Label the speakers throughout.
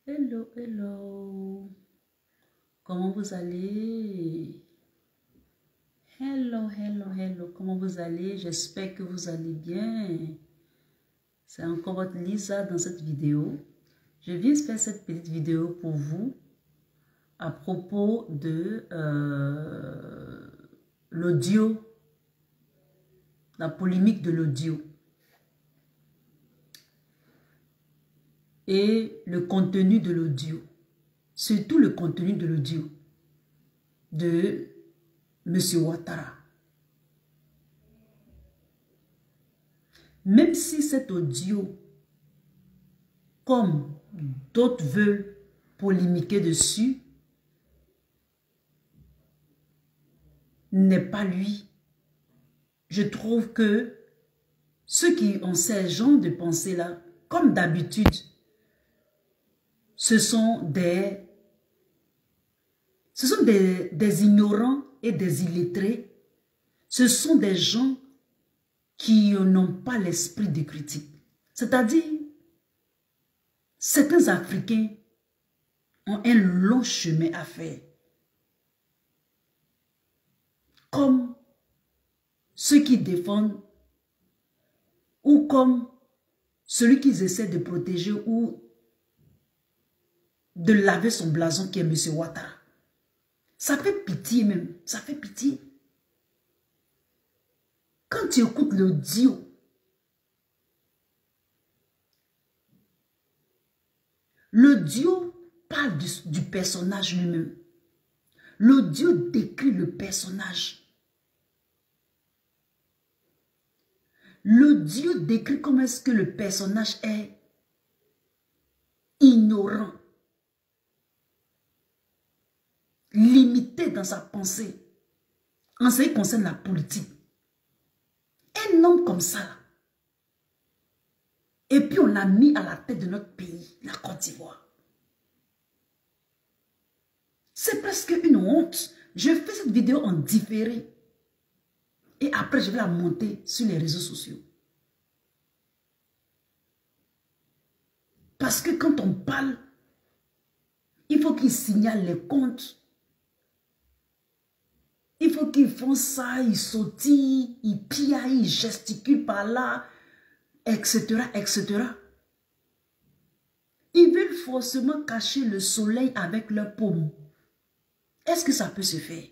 Speaker 1: Hello, hello. Comment vous allez? Hello, hello, hello. Comment vous allez? J'espère que vous allez bien. C'est encore votre Lisa dans cette vidéo. Je viens faire cette petite vidéo pour vous à propos de l'audio, la polémique de l'audio et le contenu de l'audio, surtout le contenu de l'audio de M. Ouattara. Même si cet audio, comme d'autres veulent polémiquer dessus, n'est pas lui. Je trouve que ceux qui ont ces genres de pensée-là, comme d'habitude, ce sont des ignorants et des illettrés. Ce sont des gens qui n'ont pas l'esprit de critique. C'est-à-dire, certains Africains ont un long chemin à faire. Comme ceux qui défendent ou comme celui qu'ils essaient de protéger ou de laver son blason qui est M. Ouattara. Ça fait pitié même, ça fait pitié. Quand tu écoutes l'audio, l'audio parle du personnage lui-même. L'audio décrit le personnage. L'audio décrit comment est-ce que le personnage est ignorant, limité dans sa pensée, en ce qui concerne la politique. Un homme comme ça, et puis on l'a mis à la tête de notre pays, la Côte d'Ivoire. C'est presque une honte. Je fais cette vidéo en différé. Et après, je vais la monter sur les réseaux sociaux. Parce que quand on parle, il faut qu'ils signalent les comptes. Il faut qu'ils font ça, ils sautillent, ils piaillent, ils gesticulent par là, etc., etc. Ils veulent forcément cacher le soleil avec leurs paumes. Est-ce que ça peut se faire?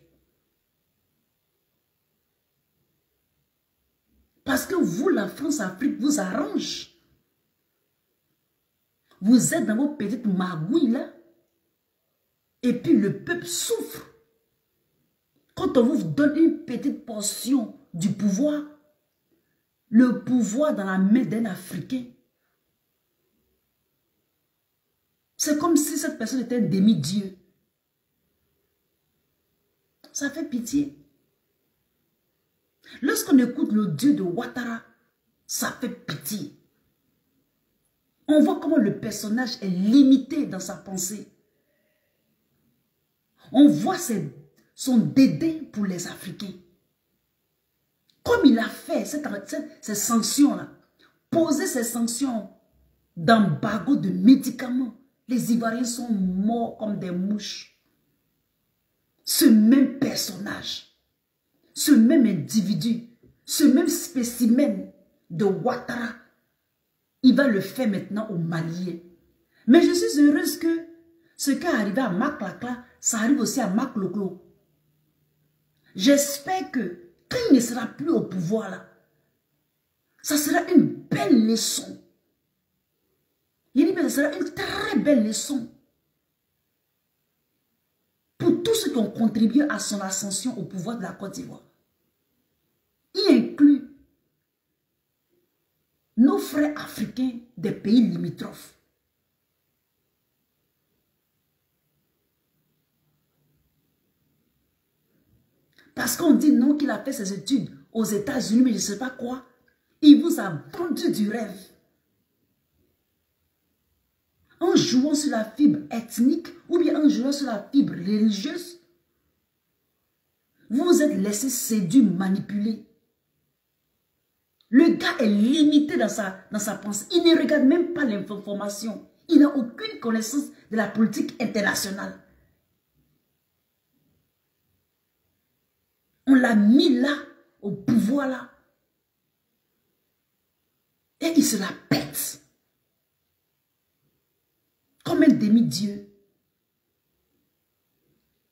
Speaker 1: Parce que vous, la France-Afrique, vous arrange. Vous êtes dans vos petites magouilles là. Et puis le peuple souffre. Quand on vous donne une petite portion du pouvoir, le pouvoir dans la main d'un Africain, c'est comme si cette personne était un demi-dieu. Ça fait pitié. Lorsqu'on écoute l'audio de Ouattara, ça fait pitié. On voit comment le personnage est limité dans sa pensée. On voit son dédain pour les Africains. Comme il a fait ces sanctions-là, poser ces sanctions d'embargo de médicaments, les Ivoiriens sont morts comme des mouches. Ce même personnage, ce même individu, ce même spécimen de Ouattara, il va le faire maintenant aux Maliens. Mais je suis heureuse que ce qui est arrivé à Mac Lacla, ça arrive aussi à Mac Loclo. J'espère que quand il ne sera plus au pouvoir là, ça sera une belle leçon. Il dit que ça sera une très belle leçon pour tous ceux qui ont contribué à son ascension au pouvoir de la Côte d'Ivoire. Il inclut nos frères africains des pays limitrophes. Parce qu'on dit non qu'il a fait ses études aux États-Unis, mais je ne sais pas quoi. Il vous a vendu du rêve. En jouant sur la fibre ethnique ou bien en jouant sur la fibre religieuse, vous vous êtes laissé séduire, manipuler. Le gars est limité dans sa pensée. Il ne regarde même pas l'information. Il n'a aucune connaissance de la politique internationale. On l'a mis là, au pouvoir là. Et il se la pète. Comme un demi-dieu.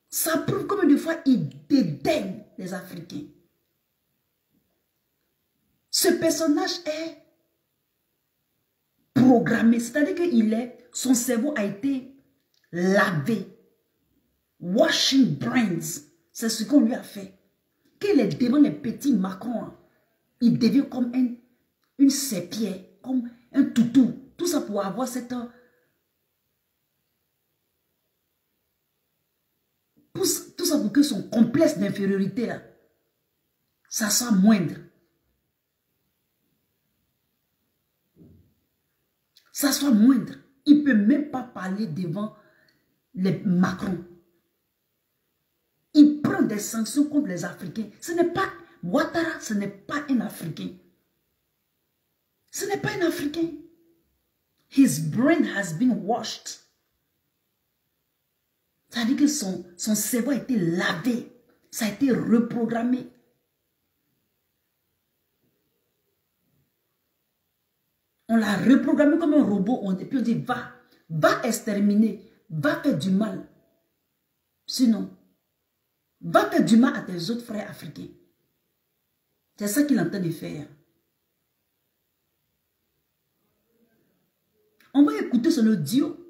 Speaker 1: Ça prouve combien de fois il dédaigne les Africains. Ce personnage est programmé. C'est-à-dire que son cerveau a été lavé. Washing brains. C'est ce qu'on lui a fait. Qu'il est devant les petits Macron, il devient comme une serpillère, comme un toutou. Tout ça pour avoir cette... Tout ça pour que son complexe d'infériorité, là, ça soit moindre. Ça soit moindre. Il ne peut même pas parler devant les Macron. Il prend des sanctions contre les Africains. Ce n'est pas... Ouattara, ce n'est pas un Africain. Ce n'est pas un Africain. His brain has been washed. Ça veut dire que son cerveau a été lavé. Ça a été reprogrammé. On l'a reprogrammé comme un robot. Et puis on dit, va exterminer. Va faire du mal. Sinon, va faire du mal à tes autres frères africains. C'est ça qu'il est en train de faire. On va écouter son audio.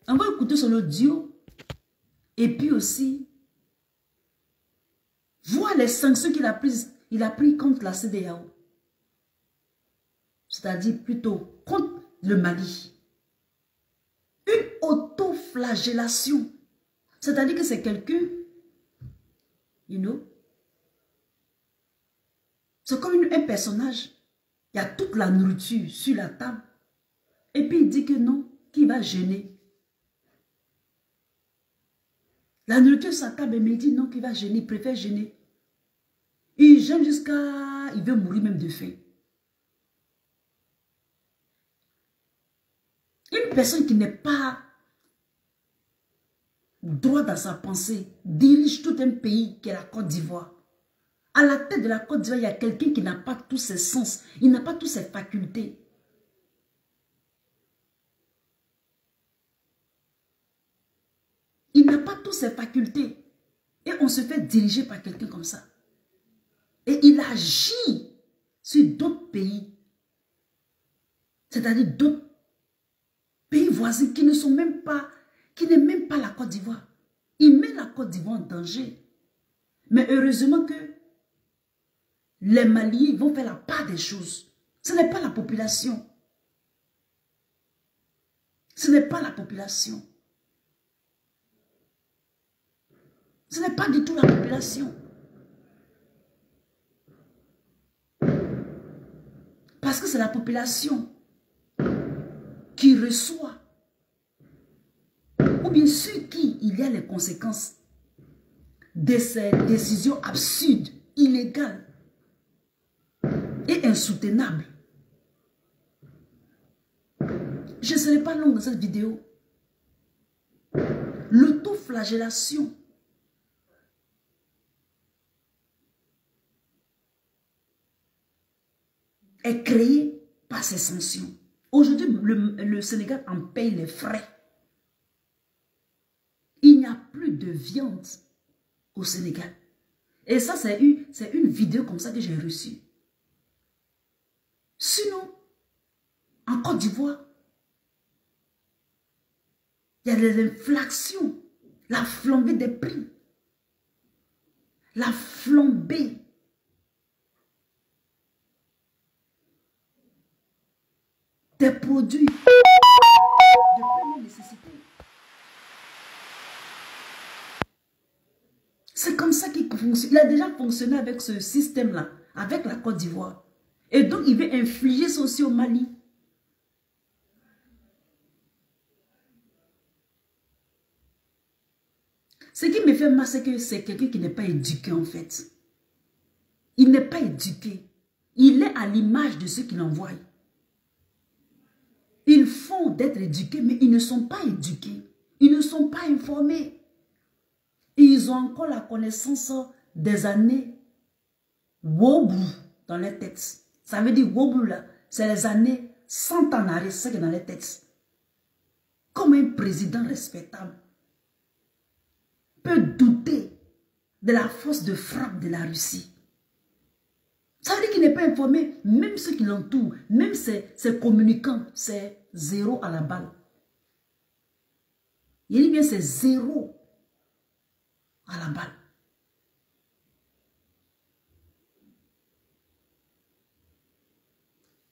Speaker 1: On va écouter son audio. Et puis aussi, voir les sanctions qu'il a prises. Il a pris contre la CEDEAO. C'est-à-dire plutôt contre le Mali. Une autoflagellation. C'est-à-dire que c'est quelqu'un, c'est comme un personnage. Il y a toute la nourriture sur la table. Et puis il dit que non, qu'il va jeûner. La nourriture sur la table, mais il dit non, qu'il va jeûner, il préfère jeûner. Il jeûne jusqu'à... Il veut mourir même de faim. Une personne qui n'est pas droit dans sa pensée dirige tout un pays qui est la Côte d'Ivoire. À la tête de la Côte d'Ivoire, il y a quelqu'un qui n'a pas tous ses sens. Il n'a pas toutes ses facultés. Il n'a pas toutes ses facultés. Et on se fait diriger par quelqu'un comme ça. Et il agit sur d'autres pays. C'est-à-dire d'autres pays voisins qui ne sont même pas, qui n'est même pas la Côte d'Ivoire. Il met la Côte d'Ivoire en danger. Mais heureusement que les Maliens vont faire la part des choses. Ce n'est pas la population. Ce n'est pas la population. Ce n'est pas du tout la population. Parce que c'est la population qui reçoit, ou bien sur qui il y a les conséquences de ces décisions absurdes, illégales et insoutenables. Je ne serai pas long dans cette vidéo. L'autoflagellation est créée par ces sanctions. Aujourd'hui, le Sénégal en paye les frais. Il n'y a plus de viande au Sénégal. Et ça, c'est une vidéo comme ça que j'ai reçue. Sinon, en Côte d'Ivoire, il y a des inflations, la flambée des prix, la flambée des produits de première nécessité. C'est comme ça qu'il fonctionne. Il a déjà fonctionné avec ce système-là, avec la Côte d'Ivoire. Et donc, il veut infliger ça aussi au Mali. Ce qui me fait mal, c'est que c'est quelqu'un qui n'est pas éduqué en fait. Il n'est pas éduqué. Il est à l'image de ceux qui l'envoient. Ils font d'être éduqués, mais ils ne sont pas éduqués. Ils ne sont pas informés. Et ils ont encore la connaissance des années Wobu dans les têtes. Ça veut dire Wobu là, c'est les années 100 ans en arrière, c'est dans les têtes. Comme un président respectable peut douter de la force de frappe de la Russie. Ça veut dire qu'il n'est pas informé, même ceux qui l'entourent, même ses communicants, c'est 0 à la balle. Il dit bien c'est 0 à la balle.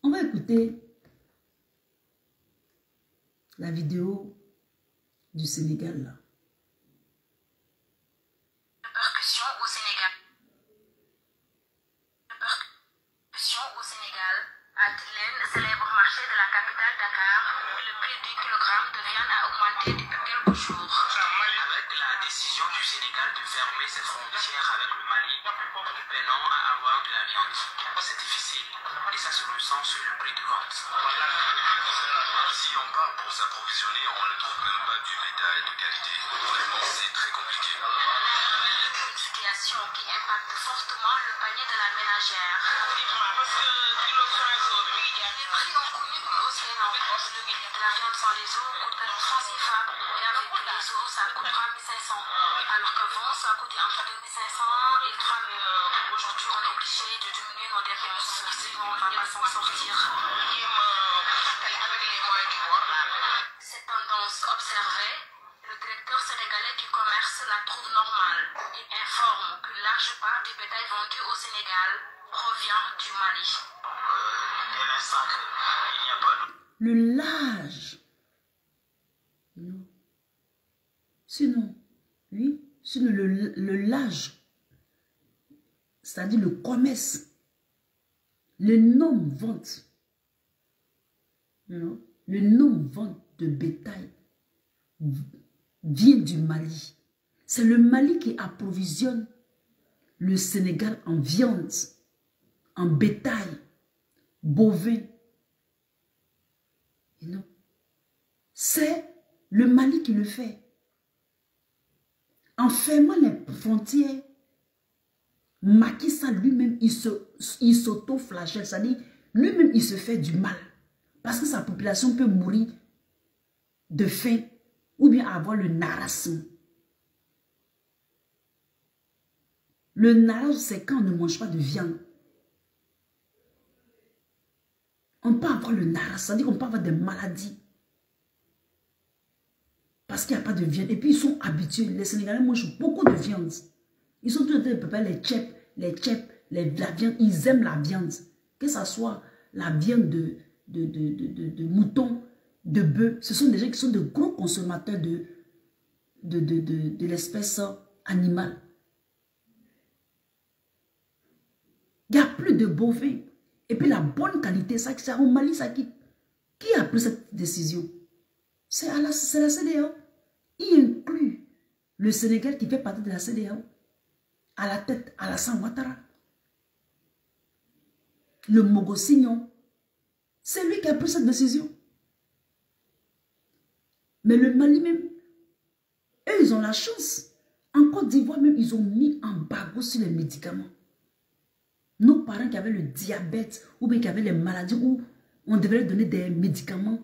Speaker 1: On va écouter la vidéo du Sénégal là.
Speaker 2: Répercussions au Sénégal. Répercussions au Sénégal. À Tilène, célèbre marché de la capitale Dakar, le prix du kilogramme de viande a augmenté depuis quelques jours. Avec la décision du Sénégal de fermer ses frontières avec le Mali, nous peinons à avoir de la viande. C'est difficile et ça se ressent sur le prix de vente.
Speaker 3: Si on part pour s'approvisionner, on ne trouve même pas du bétail de qualité. Vraiment, c'est très compliqué.
Speaker 2: Une situation qui impacte fortement le panier de la ménagère. Les prix ont connu une hausse énorme. Le billet de la viande sans les os coûte 4 francs CFA et avec les os, ça coûtera 1500. Alors qu'avant, ça coûtait entre 2500 et 3000. Aujourd'hui, on est obligé de diminuer nos dépenses, sinon on ne va pas s'en sortir. Cette tendance observée, le directeur sénégalais du commerce la trouve normale. Il informe qu'une large part du bétail vendu au Sénégal provient du Mali. Dès l'instant qu'il n'y a pas de...
Speaker 1: Le large. Non. Sinon, oui, sinon le large, c'est-à-dire le commerce, le non-vente, non, le non-vente de bétail vient du Mali. C'est le Mali qui approvisionne le Sénégal en viande, en bétail, bovin. Non. C'est le Mali qui le fait. En fermant les frontières, Macky Sall lui-même, il s'auto-flagelle. C'est-à-dire, lui-même, il se fait du mal. Parce que sa population peut mourir de faim ou bien avoir le narasme. Le narasme, c'est quand on ne mange pas de viande. On peut avoir le narasme, c'est-à-dire qu'on peut avoir des maladies. Parce qu'il n'y a pas de viande. Et puis, ils sont habitués. Les Sénégalais mangent beaucoup de viande. Ils sont tous en train de préparer les tchèps, la viande. Ils aiment la viande. Que ce soit la viande de mouton, de bœuf. Ce sont des gens qui sont de gros consommateurs de l'espèce animale. Il n'y a plus de bovins. Et puis la bonne qualité, ça au Mali, ça qui a pris cette décision? C'est la CEDEAO. Il inclut le Sénégal qui fait partie de la CEDEAO. À la tête, Alassane Ouattara. Le Mogosignon. C'est lui qui a pris cette décision. Mais le Mali même, eux, ils ont la chance. En Côte d'Ivoire même, ils ont mis un embargo sur les médicaments. Nos parents qui avaient le diabète ou bien qui avaient les maladies où on devait donner des médicaments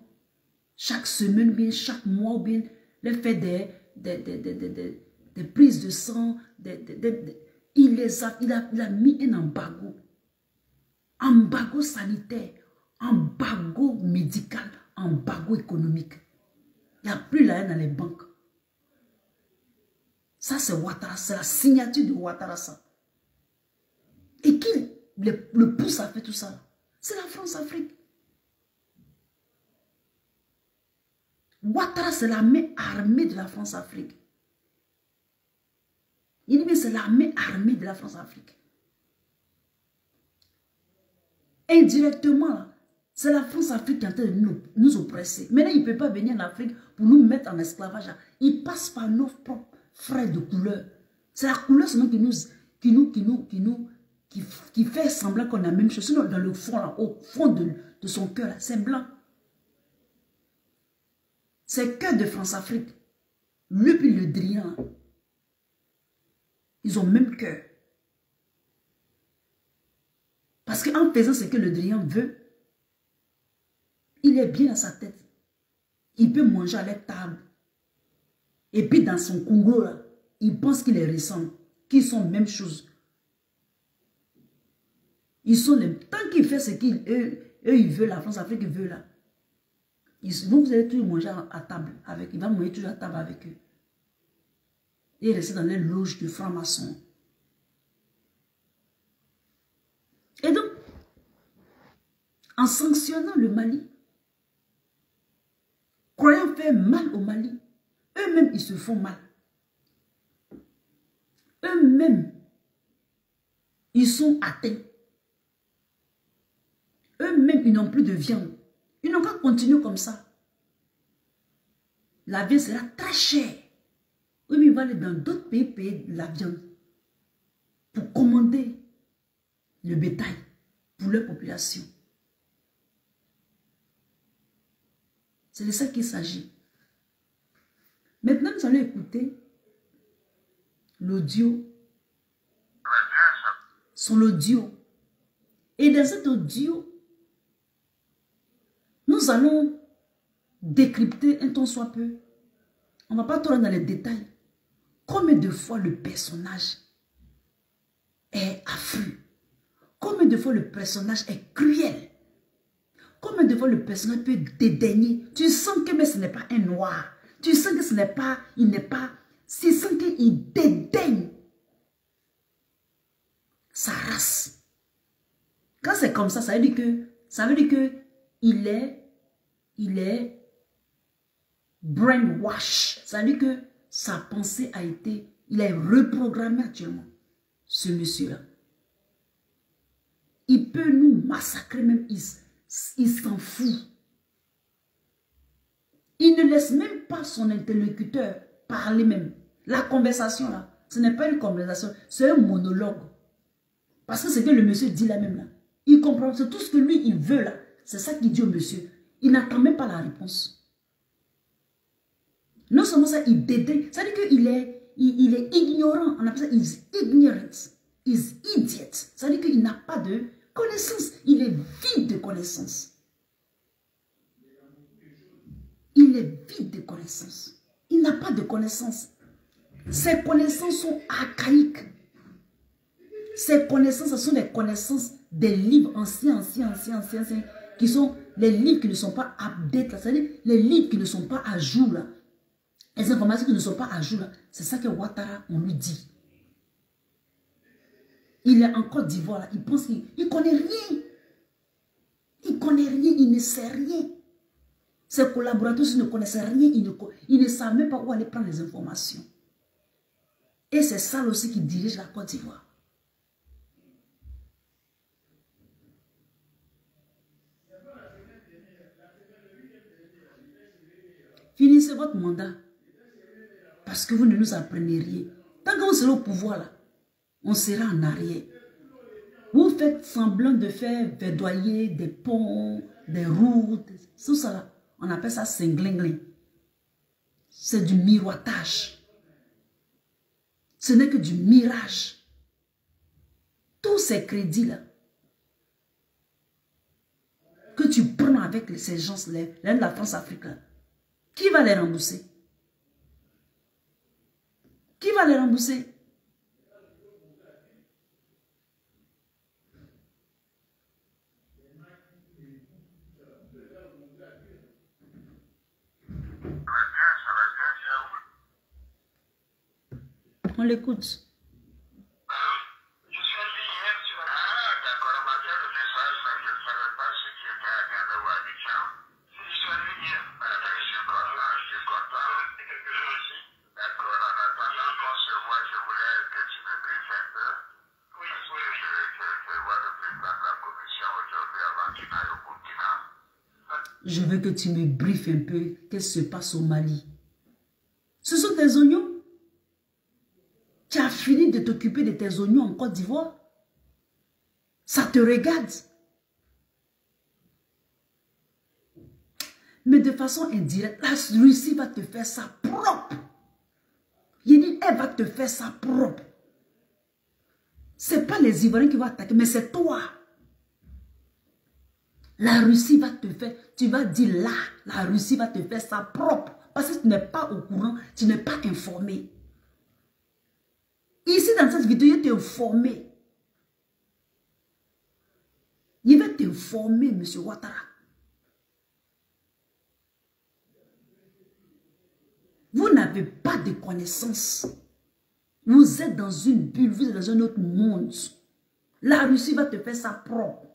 Speaker 1: chaque semaine, bien chaque mois, ou bien les faire des prises de sang. Il a mis un embargo. Embargo sanitaire, embargo médical, embargo économique. Il n'y a plus la haine dans les banques. Ça, c'est Ouattara, c'est la signature de Ouattara, ça. Et qui le pousse à faire tout ça? C'est la France-Afrique. Ouattara, c'est l'armée armée de la France-Afrique. Il dit, mais c'est l'armée armée de la France-Afrique. Indirectement, c'est la France-Afrique qui est en train de nous oppresser. Maintenant, il ne peut pas venir en Afrique pour nous mettre en esclavage. Il passe par nos propres frère de couleur. C'est la couleur seulement qui fait semblant qu'on a la même chose. Sinon, dans le fond, là, au fond de son cœur, c'est blanc. C'est cœur de France-Afrique. Lui puis le Drian. Ils ont même cœur. Parce qu'en faisant ce que le Drian veut, il est bien dans sa tête. Il peut manger à la table. Et puis dans son Congo, là, il pense qu'il les ressemble. Qu'ils sont la même chose. Ils sont les... Tant qu'il fait ce qu'eux ils veulent, la France-Afrique veut là. Vous allez toujours manger à table avec. Il va manger toujours à table avec eux. Et rester dans les loges de francs-maçons. Et donc, en sanctionnant le Mali, croyant faire mal au Mali, eux-mêmes, ils se font mal. Eux-mêmes, ils sont atteints. Eux-mêmes, ils n'ont plus de viande. Ils n'ont qu'à continuer comme ça. La viande sera très chère. Oui, mais ils vont aller dans d'autres pays payer de la viande pour commander le bétail pour leur population. C'est de ça qu'il s'agit. Maintenant, nous allons écouter l'audio. Son audio. Et dans cet audio, nous allons décrypter un tant soit peu. On ne va pas trop dans les détails. Combien de fois le personnage est affreux? Combien de fois le personnage est cruel? Combien de fois le personnage peut dédaigner? Tu sens que mais ce n'est pas un noir. Tu sens que ce n'est pas, il n'est pas, tu sens qu'il dédaigne sa race. Quand c'est comme ça, ça veut dire que il est brainwash. Ça veut dire que sa pensée a été, il est reprogrammé actuellement, ce monsieur-là. Il peut nous massacrer même, il s'en fout. Il ne laisse même pas son interlocuteur parler même. La conversation là, ce n'est pas une conversation, c'est un monologue. Parce que c'est que le monsieur dit là même là. Il comprend, c'est tout ce que lui il veut là. C'est ça qu'il dit au monsieur. Il n'attend même pas la réponse. Non seulement ça, il dédaigne. Ça veut dire qu'il est, il est ignorant. On appelle ça, il est ignorant. Il est idiot. Ça veut dire qu'il n'a pas de connaissance. Il est vide de connaissance. Il est vide de connaissance. Il n'a pas de connaissance. Ses connaissances sont archaïques. Ces connaissances, ce sont des connaissances des livres anciens, qui sont les livres qui ne sont pas updated, c'est-à-dire les livres qui ne sont pas à jour, là. Les informations qui ne sont pas à jour, là. C'est ça que Ouattara, on lui dit. Il est en Côte d'Ivoire, il pense qu'il ne connaît rien. Il ne connaît rien, il ne sait rien. Ses collaborateurs ne connaissent rien, ils ne savent même pas où aller prendre les informations. Et c'est ça aussi qui dirige la Côte d'Ivoire. Finissez votre mandat. Parce que vous ne nous apprenez rien. Tant que vous serez au pouvoir, là, on sera en arrière. Vous faites semblant de faire verdoyer des ponts, des routes, tout ça là. On appelle ça cinglingling. C'est du miroitage. Ce n'est que du mirage. Tous ces crédits-là que tu prends avec ces gens-là, la France-Afrique, qui va les rembourser? Qui va les rembourser? On l'écoute.
Speaker 3: Je suis allé hier sur la... Ah, d'accord, on m'a fait le message, mais je ne savais pas ce qui était à Niamey ou à Abidjan. Je suis allé hier. Je suis content. Je aussi. D'accord, en attendant qu'on se voit, je voulais que tu me briefes un peu. Oui, oui. Je vois le président de la commission aujourd'hui avant qu'il n'aille au Burkina.
Speaker 1: Je veux que tu me briefes un peu qu'est-ce qui se passe au Mali. Ce sont des oignons. Tu as fini de t'occuper de tes oignons en Côte d'Ivoire. Ça te regarde. Mais de façon indirecte, la Russie va te faire ça propre. Il dit, elle va te faire ça propre. Ce n'est pas les Ivoiriens qui vont attaquer, mais c'est toi. La Russie va te faire, tu vas dire là, la Russie va te faire ça propre. Parce que tu n'es pas au courant, tu n'es pas informé. Ici, dans cette vidéo, je vais t'informer. Je vais t'informer, M. Ouattara. Vous n'avez pas de connaissances. Vous êtes dans une bulle, vous êtes dans un autre monde. La Russie va te faire ça propre.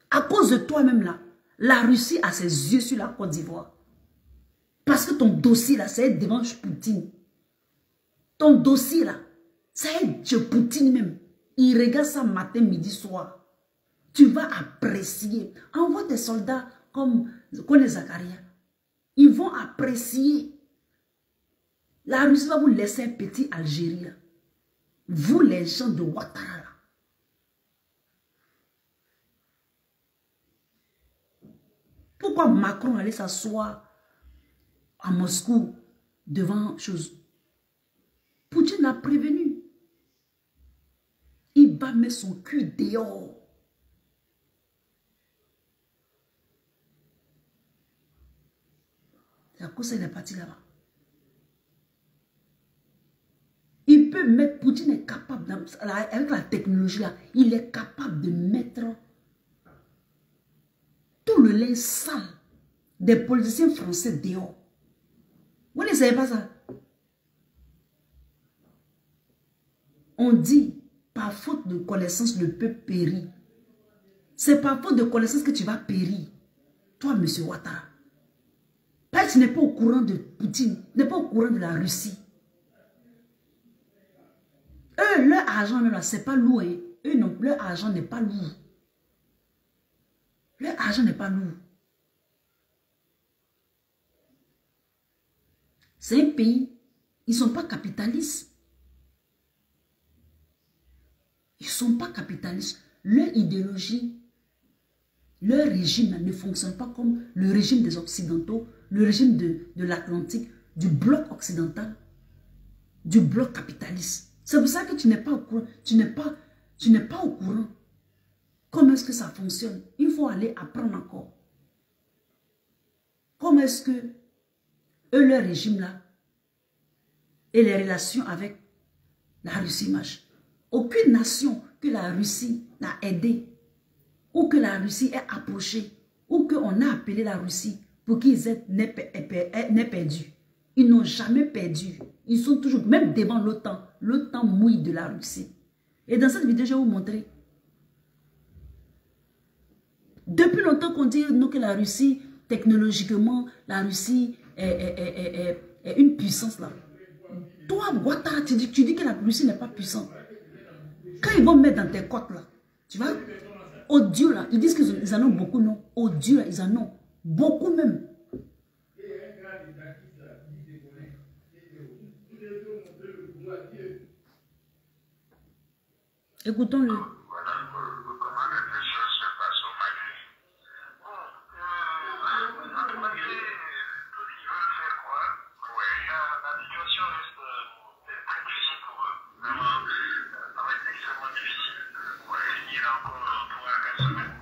Speaker 1: À cause de toi-même là, la Russie a ses yeux sur la Côte d'Ivoire. Parce que ton dossier là, c'est devant Poutine. Ton dossier là, c'est Poutine même. Il regarde ça matin, midi, soir. Tu vas apprécier. Envoie des soldats comme les Zakaria. Ils vont apprécier. La Russie va vous laisser un petit Algérie là. Vous les gens de Ouattara là. Pourquoi Macron allait s'asseoir à Moscou devant chose? Poutine a prévenu. Il va mettre son cul dehors. C'est à cause qu'il est parti là-bas. Il peut mettre, Poutine est capable, avec la technologie là, il est capable de mettre tout le linge sale des politiciens français dehors. Vous ne savez pas ça? On dit, par faute de connaissance, le peuple périt. C'est par faute de connaissance que tu vas périr. Toi, M. Ouattara. Parce que tu n'es pas au courant de Poutine, tu n'es pas au courant de la Russie. Eux, leur argent même là, c'est pas lourd. Hein. Eux, non, leur argent n'est pas lourd. Leur argent n'est pas lourd. C'est un pays, ils ne sont pas capitalistes. Ils ne sont pas capitalistes. Leur idéologie, leur régime ne fonctionne pas comme le régime des Occidentaux, le régime de l'Atlantique, du bloc occidental, du bloc capitaliste. C'est pour ça que tu n'es pas au courant. Tu n'es pas au courant. Comment est-ce que ça fonctionne? Il faut aller apprendre encore. Comment est-ce que eux, leur régime là, et les relations avec la Russie marchent? Aucune nation que la Russie n'a aidé, ou que la Russie ait approché, ou qu'on a appelé la Russie pour qu'ils n'aient perdu. Ils n'ont jamais perdu. Ils sont toujours, même devant l'OTAN. L'OTAN mouille de la Russie. Et dans cette vidéo, je vais vous montrer. Depuis longtemps qu'on dit non, que la Russie, technologiquement, la Russie est une puissance là. Toi, Ouattara, tu dis que la Russie n'est pas puissante. Quand ils vont mettre dans tes côtes là, tu vois, au Dieu là, ils disent qu'ils en ont beaucoup, non? Au Dieu là, ils en ont beaucoup même. Écoutons-le.
Speaker 3: Voilà comment les choses se passent au Mali. Malgré tout ce qu'ils veulent faire croire, la situation reste très difficile pour eux. Vraiment, ça va être extrêmement difficile. Finir encore 3 à 4 semaines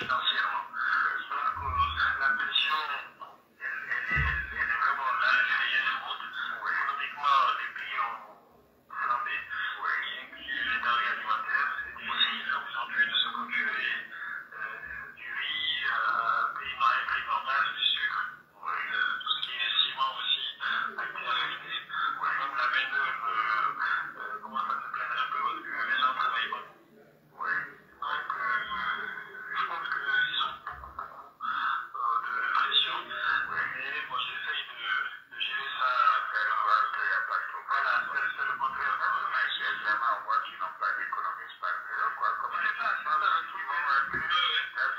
Speaker 3: financièrement. Donc la pression, elle est vraiment là, il n'y a rien de autre. Économiquement, les pays ont flambé. Les denrées alimentaires, c'est difficile aujourd'hui de se procurer du riz, un prix normal, du sucre, tout ce qui est ciment aussi a été affecté. Même la main-d'œuvre commence à se plaindre un peu parce que les gens travaillent pas. Donc je pense qu'ils ont beaucoup de pression. Et moi j'essaye de gérer ça, faire voir qu'il n'y a pas de problème. Voilà, c'est le contraire. Sincèrement, on voit qu'ils n'ont pas d'économistes parmi eux, quoi. Comme l'État, ils vont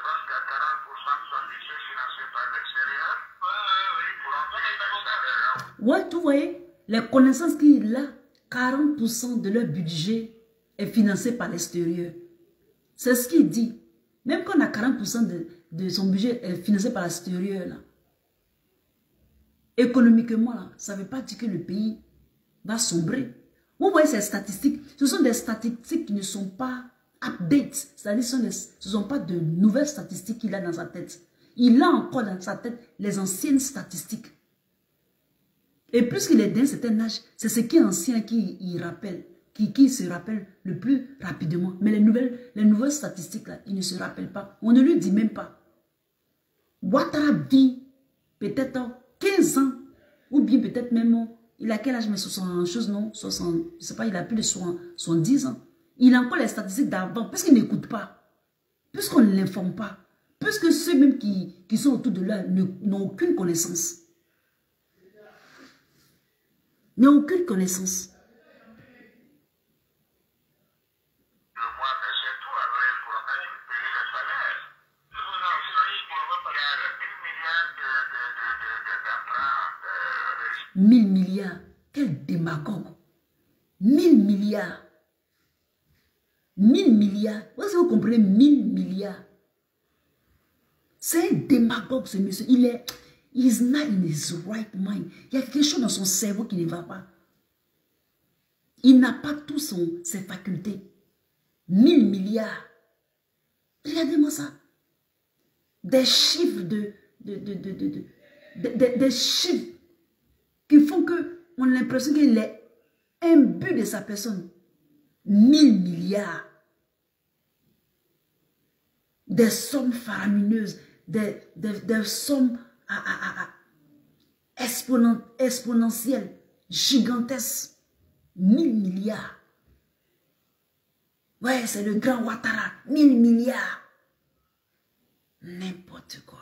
Speaker 3: presque à 40% de son budget financé par l'extérieur. Ils pourront payer des salaires.
Speaker 1: Ouais, vous voyez, les connaissances qu'il a, 40% de leur budget est financé par l'extérieur. C'est ce qu'il dit. Même quand on a 40% de son budget est financé par l'extérieur, là. Économiquement, là, ça ne veut pas dire que le pays va sombrer. Vous voyez ces statistiques, ce sont des statistiques qui ne sont pas updates, c'est-à-dire ce ne sont pas de nouvelles statistiques qu'il a dans sa tête. Il a encore dans sa tête les anciennes statistiques. Et puisqu'il est d'un certain âge, c'est ce qui est ancien qui rappelle, qui se rappelle le plus rapidement. Mais les nouvelles statistiques, là, il ne se rappelle pas. On ne lui dit même pas. Ouattara vit peut-être 15 ans, ou bien peut-être même, il a quel âge, mais 60 choses, non 60, je ne sais pas, il a plus de 70 ans. Il a encore les statistiques d'avant, puisqu'il n'écoute pas, puisqu'on ne l'informe pas, puisque ceux même qui sont autour de là n'ont aucune connaissance. N'ont aucune connaissance. $1000 milliards. Quel démagogue. 1000 milliards. 1000 milliards. Vous comprenez 1000 milliards. C'est un démagogue ce monsieur. He's not in his right mind. Il y a quelque chose dans son cerveau qui ne va pas. Il n'a pas toutes ses facultés. 1000 milliards. Regardez-moi ça. Des chiffres des chiffres qui font qu'on a l'impression qu'il est imbu de sa personne. 1000 milliards. Des sommes faramineuses, des sommes exponentielles, gigantesques. 1000 milliards. Ouais, c'est le grand Ouattara. 1000 milliards. N'importe quoi.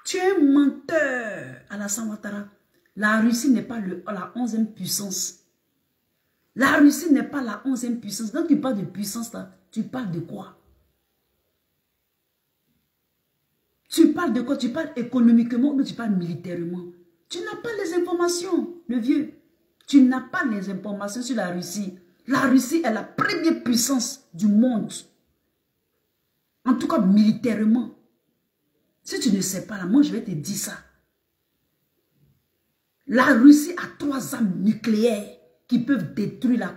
Speaker 1: Tu es un menteur, Alassane Ouattara. La Russie n'est pas la 11e puissance. La Russie n'est pas la 11e puissance. Quand tu parles de puissance, là, tu parles de quoi? Tu parles de quoi? Tu parles économiquement ou tu parles militairement? Tu n'as pas les informations, le vieux. Tu n'as pas les informations sur la Russie. La Russie est la première puissance du monde. En tout cas, militairement. Si tu ne sais pas, là, moi, je vais te dire ça. La Russie a 3 armes nucléaires qui peuvent détruire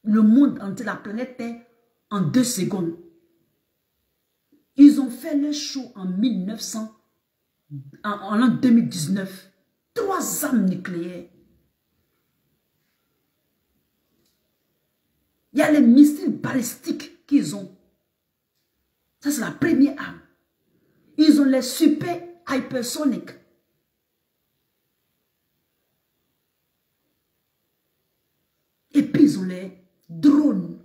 Speaker 1: le monde entier, la planète Terre, en 2 secondes. Ils ont fait le show en 2019. 3 armes nucléaires. Il y a les missiles balistiques qu'ils ont. Ça, c'est la première arme. Ils ont les super hypersoniques. Et puis, ils ont les drones.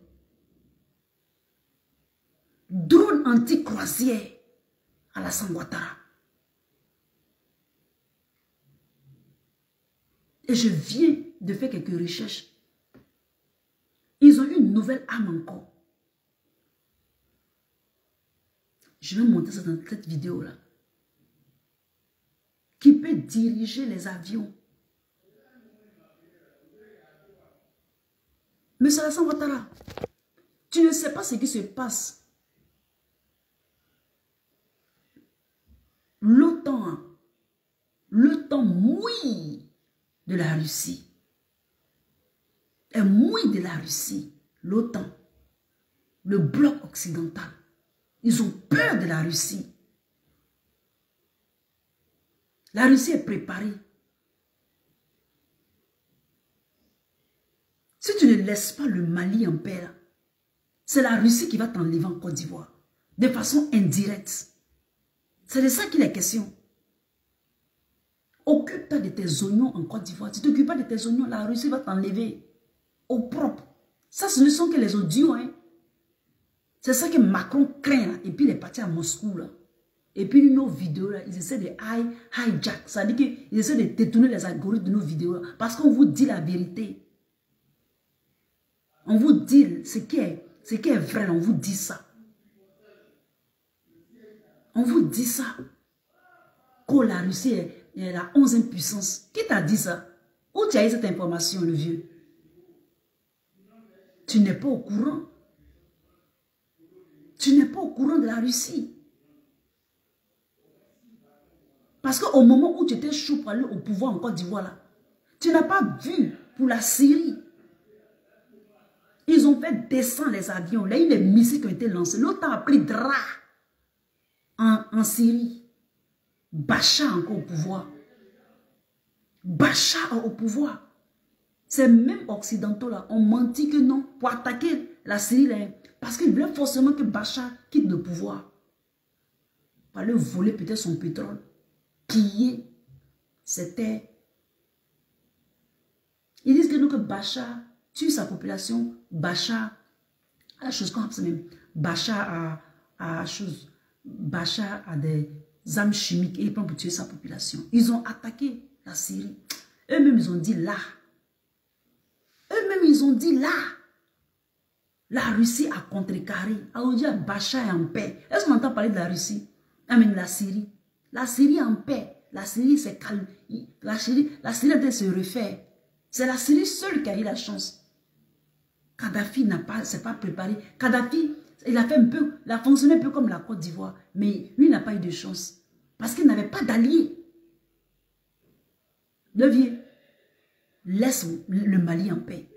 Speaker 1: Drones anti-croisière à la Ouattara. Et je viens de faire quelques recherches. Ils ont une nouvelle arme encore. Je vais montrer ça dans cette vidéo-là. Qui peut diriger les avions. Monsieur Alassane Ouattara, tu ne sais pas ce qui se passe. L'OTAN, le temps mouille de la Russie. Elle mouille de la Russie, l'OTAN, le bloc occidental. Ils ont peur de la Russie. La Russie est préparée. Si tu ne laisses pas le Mali en paix, c'est la Russie qui va t'enlever en Côte d'Ivoire. De façon indirecte. C'est de ça qu'il est question. Occupe-toi de tes oignons en Côte d'Ivoire. Si tu ne t'occupes pas de tes oignons, la Russie va t'enlever au propre. Ça, ce ne sont que les audios. Hein. C'est ça que Macron craint. Là. Et puis, il est parti à Moscou. Là. Et puis, nos vidéos, là, ils essaient de hijack. Ça veut dire qu'ils essaient de détourner les algorithmes de nos vidéos. Là, parce qu'on vous dit la vérité. On vous dit ce qui est vrai. Là, on vous dit ça. On vous dit ça. Que la Russie est la 11e puissance. Qui t'a dit ça? Où tu as eu cette information, le vieux? Tu n'es pas au courant. Tu n'es pas au courant de la Russie. Parce qu'au moment où tu étais chaud pour aller au pouvoir en Côte d'Ivoire, là, tu n'as pas vu pour la Syrie. Ils ont fait descendre les avions. Là, il y a eu les missiles qui ont été lancés. L'OTAN a pris drap en Syrie. Bachar encore au pouvoir. Bachar au pouvoir. Ces mêmes occidentaux là ont menti que non pour attaquer la Syrie là, parce qu'ils voulaient forcément que Bachar quitte le pouvoir. Par le voler peut-être son pétrole. Piller ses terres. Ils disent que nous que Bachar tue sa population. Bachar a la chose comme ça même. Bachar a des armes chimiques et il prend pour tuer sa population. Ils ont attaqué la Syrie. Eux-mêmes, ils ont dit là. Eux-mêmes, ils ont dit là. La Russie a contrecarré. Alors, on dit Bachar est en paix. Est-ce qu'on entend parler de la Russie? Ah, mais la Syrie. La Syrie est en paix. La Syrie s'est calme. La Syrie a se refaire. C'est la Syrie seule qui a eu la chance. Kadhafi s'est pas préparé. Kadhafi, il a fonctionné un peu comme la Côte d'Ivoire. Mais lui n'a pas eu de chance. Parce qu'il n'avait pas d'alliés. Le vieux, laisse le Mali en paix.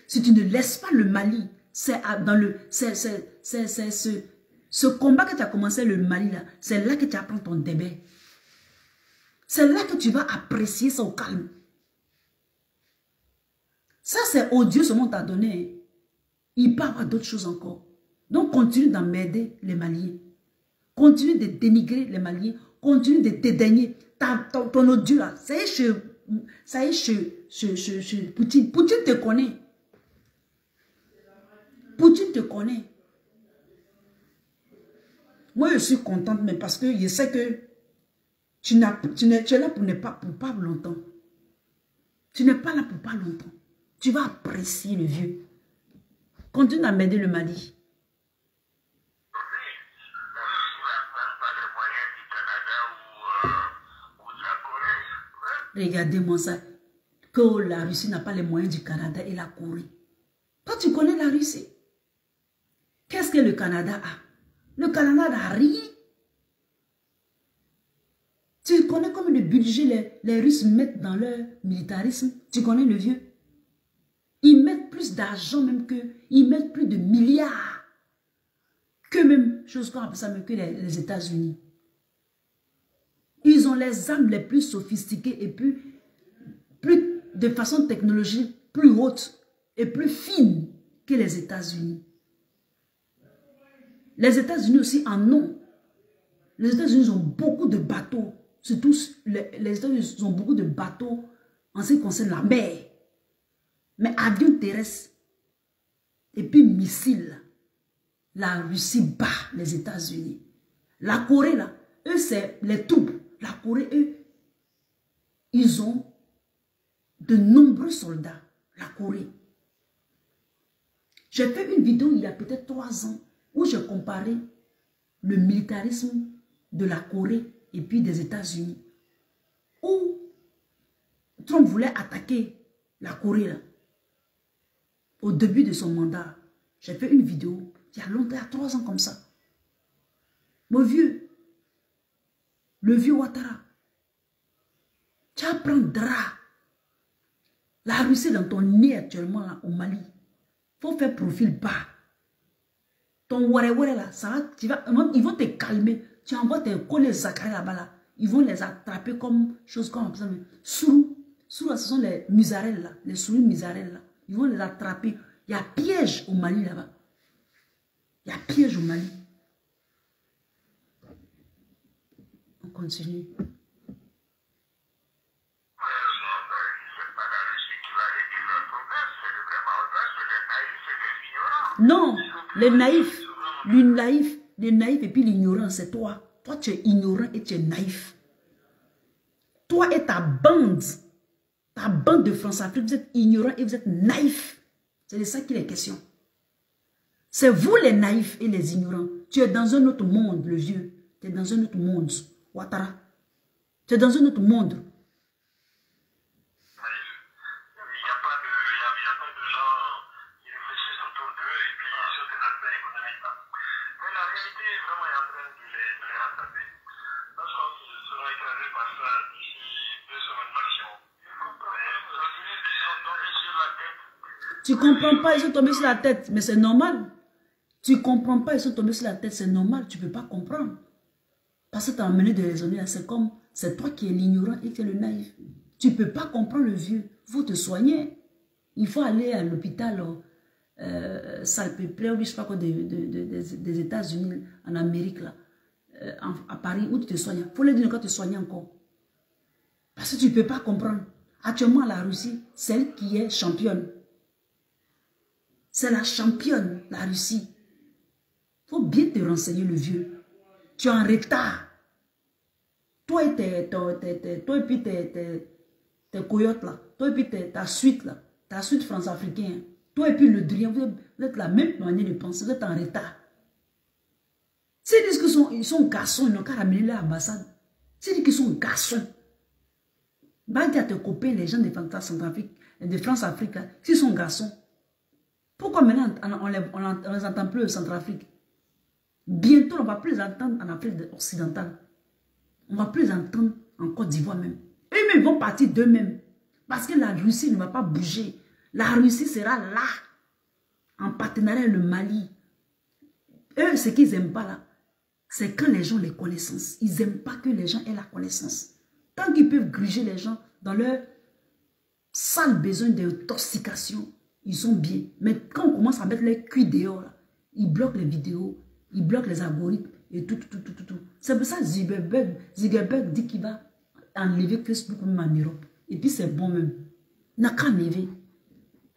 Speaker 1: Si tu ne laisses pas le Mali, c'est dans le... Ce combat que tu as commencé le Mali là, c'est là que tu apprends ton débet. C'est là que tu vas apprécier ça au calme. Ça c'est odieux ce monde t'a donné. Il peut y avoir d'autres choses encore. Donc continue d'emmerder les Maliens. Continue de dénigrer les Maliens. Continue de dédaigner. Ton odieux là, ça y est chez Poutine. Poutine te connaît. Poutine te connaît. Moi, je suis contente, mais parce que je sais que tu es là pour pas longtemps. Tu n'es pas là pour pas longtemps. Tu vas apprécier le vieux. Continue à m'aider le Mali. Regardez-moi ça. Que la Russie n'a pas les moyens du Canada et la Corée. Toi, tu connais la Russie. Qu'est-ce que le Canada a? Le Canada n'a rien. Tu connais combien de budget les Russes mettent dans leur militarisme? Tu connais le vieux? Ils mettent plus d'argent même que... Ils mettent plus de milliards. Que même, chose qu'on appelle ça, même que les États-Unis. Ils ont les armes les plus sophistiquées et plus de façon technologique plus haute et plus fine que les États-Unis. Les États-Unis aussi en ont. Les États-Unis ont beaucoup de bateaux. Surtout, les États-Unis ont beaucoup de bateaux en ce qui concerne la mer. Mais avions terrestres et puis missiles, la Russie bat les États-Unis. La Corée, là, eux, c'est les troupes. La Corée, eux, ils ont de nombreux soldats. La Corée. J'ai fait une vidéo il y a peut-être 3 ans où je comparais le militarisme de la Corée et puis des États-Unis. Où Trump voulait attaquer la Corée là. au début de son mandat, j'ai fait une vidéo, il y a longtemps, il y a 3 ans comme ça. Mon vieux, le vieux Ouattara, tu apprendras. La Russie dans ton nez actuellement là, au Mali. Il faut faire profil bas. Ton ouare là, ça va, ils vont te calmer. Tu envoies tes collègues Zachary là-bas là. Ils vont les attraper comme chose comme ça. Sourou, ce sont les misarelles là, les souris misarelles là. Ils vont les attraper. Il y a piège au Mali là-bas. Il y a piège au Mali. On continue. Non, les naïfs, et puis l'ignorant, c'est toi. Toi, tu es ignorant et tu es naïf. Toi et ta bande de France-Afrique, vous êtes ignorants et vous êtes naïfs. C'est de ça qu'il est question. C'est vous les naïfs et les ignorants. Tu es dans un autre monde, le vieux. Tu es dans un autre monde, Ouattara. Tu es dans un autre monde. Tu comprends pas, ils sont tombés sur la tête, mais c'est normal. Tu comprends pas, ils sont tombés sur la tête, c'est normal, tu peux pas comprendre. Parce que tu as emmené de raisonner, c'est comme, c'est toi qui es l'ignorant et qui es le naïf. Tu peux pas comprendre le vieux, il faut te soigner. Il faut aller à l'hôpital salpêtré, je sais pas quoi, des États-Unis, en Amérique, là, à Paris, où tu te soignes. Il faut les dire quand tu te soignes encore. Parce que tu peux pas comprendre. Actuellement, la Russie, celle qui est championne. C'est la championne, la Russie. Il faut bien te renseigner, le vieux. Tu es en retard. Toi et puis tes coyotes là. Toi et puis ta suite là. Ta suite France-africaine. Toi et puis le Drian. Vous êtes la même manière de penser. Vous êtes en retard. S'ils disent qu'ils sont garçons, ils n'ont qu'à ramener leur ambassade. S'ils disent qu'ils sont garçons. Va dire à tes copains, les gens de France-Afrique, s'ils sont garçons. Pourquoi maintenant on les entend plus au Centrafrique? Bientôt, on ne va plus les entendre en Afrique occidentale. On ne va plus les entendre en Côte d'Ivoire même. Eux-mêmes vont partir d'eux-mêmes. Parce que la Russie ne va pas bouger. La Russie sera là, en partenariat avec le Mali. Eux, ce qu'ils n'aiment pas là, c'est quand les gens ont les connaissances. Ils n'aiment pas que les gens aient la connaissance. Tant qu'ils peuvent gruger les gens dans leur sale besoin d'intoxication, ils sont bien. Mais quand on commence à mettre les culs dehors, là, ils bloquent les vidéos, ils bloquent les algorithmes et tout. C'est pour ça que Zuckerberg dit qu'il va enlever Facebook même en Europe. Et puis c'est bon même. Il n'a qu'à enlever.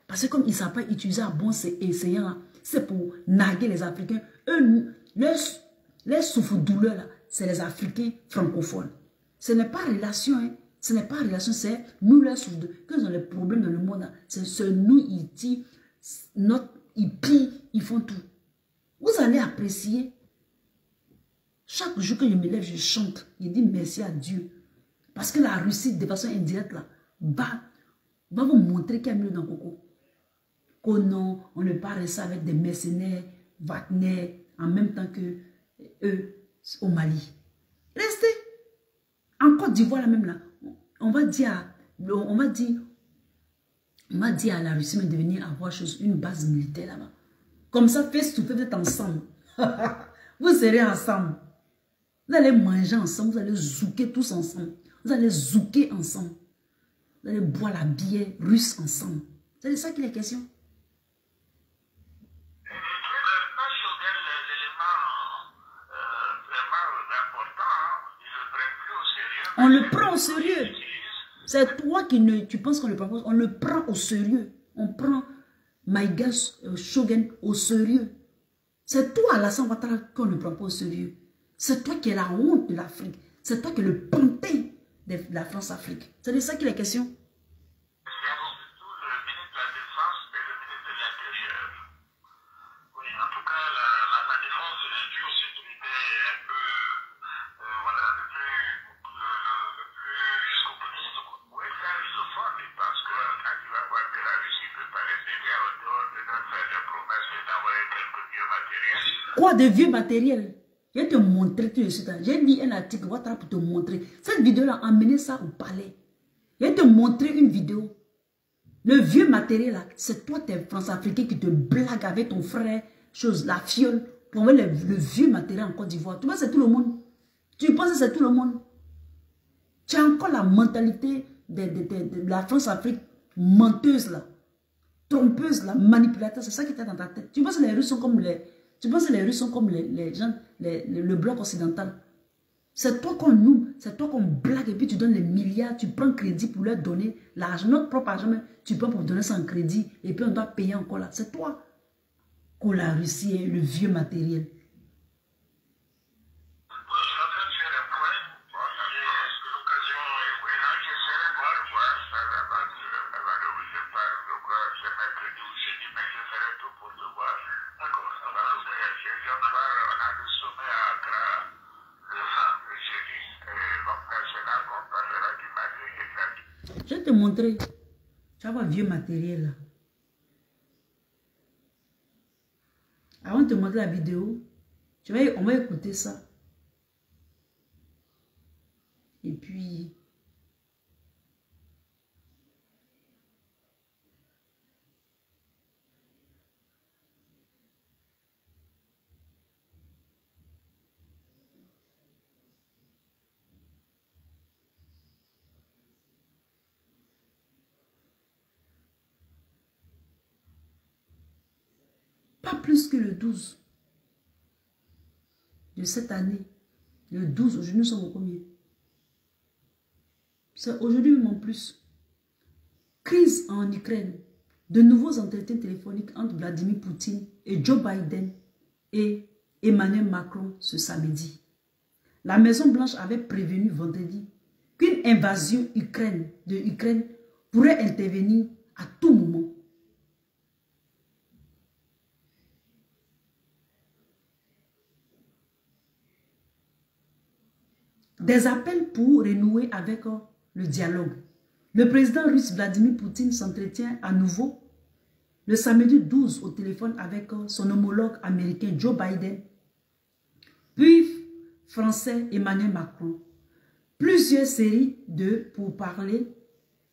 Speaker 1: Parce que comme il ne savent pas utiliser à bon essayant, c'est pour narguer les Africains. Eux, les souffres-douleurs, c'est les Africains francophones. Ce n'est pas relation, hein. Ce n'est pas relation, c'est nous les souffres. Quand ils ont les problèmes dans le monde, c'est nous, ils tirent, ils pillent, ils font tout. Vous allez apprécier. Chaque jour que je me lève, je chante. Je dis merci à Dieu. Parce que la Russie, de façon indirecte, là, va vous montrer qu'il y a mieux dans Coco. Oh non, on ne parle ça avec des mercenaires, Wagner, en même temps que eux, au Mali. Restez. En Côte d'Ivoire, là même, là, on va dire à la Russie de venir avoir une base militaire là-bas. Comme ça, face to face, vous êtes ensemble. Vous serez ensemble. Vous allez manger ensemble, vous allez zouker tous ensemble. Vous allez zouker ensemble. Vous allez boire la bière russe ensemble. C'est de ça qu'il est question. On le prend au sérieux. C'est toi tu penses qu'on le prend. On le prend au sérieux. On prend Maïga Shogun au sérieux. C'est toi, Alassane Ouattara, qu'on ne prend pas au sérieux. C'est toi qui es la honte de l'Afrique. C'est toi qui es le pantin de la France-Afrique. C'est de ça qu'il est question. Quoi de vieux matériel? Je vais te montrer tout de suite. J'ai mis un article Ouattara pour te montrer. Cette vidéo-là, emmenez ça au palais. Je vais te montrer une vidéo. Le vieux matériel là, c'est toi, tes France-Africains qui te blaguent avec ton frère, chose, la fiole, pour envoyer le vieux matériel en Côte d'Ivoire. Tu vois, c'est tout le monde. Tu penses que c'est tout le monde. Tu as encore la mentalité de la France-Afrique menteuse là, trompeuse là, manipulateur. C'est ça qui est dans ta tête. Tu penses que les Russes sont comme les gens, le bloc occidental. C'est toi qu'on nous, c'est toi qu'on blague et puis tu donnes les milliards, tu prends crédit pour leur donner l'argent, notre propre argent, tu prends pour donner ça en crédit et puis on doit payer encore là. C'est toi qu'on la Russie et le vieux matériel. Je vais te montrer. Tu vas voir vieux matériel là. Avant de te montrer la vidéo, on va écouter ça. Et puis... Pas plus que le 12 de cette année. Le 12, aujourd'hui nous sommes au combien? C'est aujourd'hui même en plus. Crise en Ukraine. De nouveaux entretiens téléphoniques entre Vladimir Poutine et Joe Biden et Emmanuel Macron ce samedi. La Maison Blanche avait prévenu vendredi qu'une invasion de Ukraine pourrait intervenir à tout moment. Des appels pour renouer avec le dialogue. Le président russe Vladimir Poutine s'entretient à nouveau le samedi 12 au téléphone avec son homologue américain Joe Biden, puis français Emmanuel Macron. Plusieurs séries de pourparlers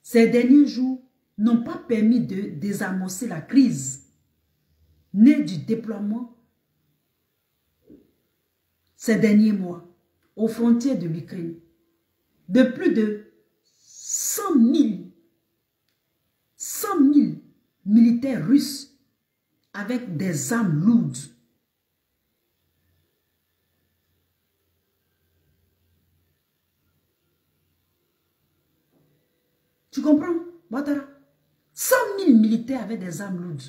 Speaker 1: ces derniers jours n'ont pas permis de désamorcer la crise née du déploiement ces derniers mois aux frontières de l'Ukraine de plus de 100 000 militaires russes avec des armes lourdes. Tu comprends, Ouattara? 100 000 militaires avec des armes lourdes.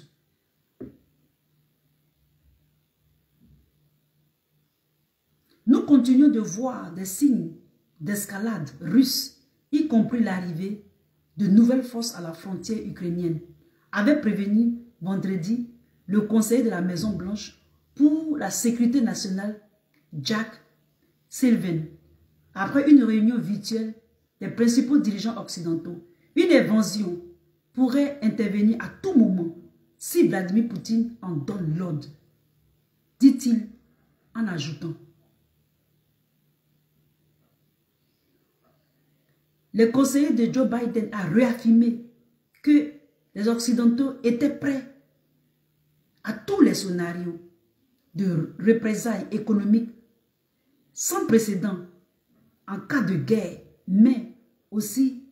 Speaker 1: Nous continuons de voir des signes d'escalade russe, y compris l'arrivée de nouvelles forces à la frontière ukrainienne, avait prévenu vendredi le conseiller de la Maison Blanche pour la sécurité nationale, Jack Sullivan, après une réunion virtuelle des principaux dirigeants occidentaux. Une invasion pourrait intervenir à tout moment si Vladimir Poutine en donne l'ordre, dit-il en ajoutant. Le conseiller de Joe Biden a réaffirmé que les Occidentaux étaient prêts à tous les scénarios de représailles économiques sans précédent en cas de guerre, mais aussi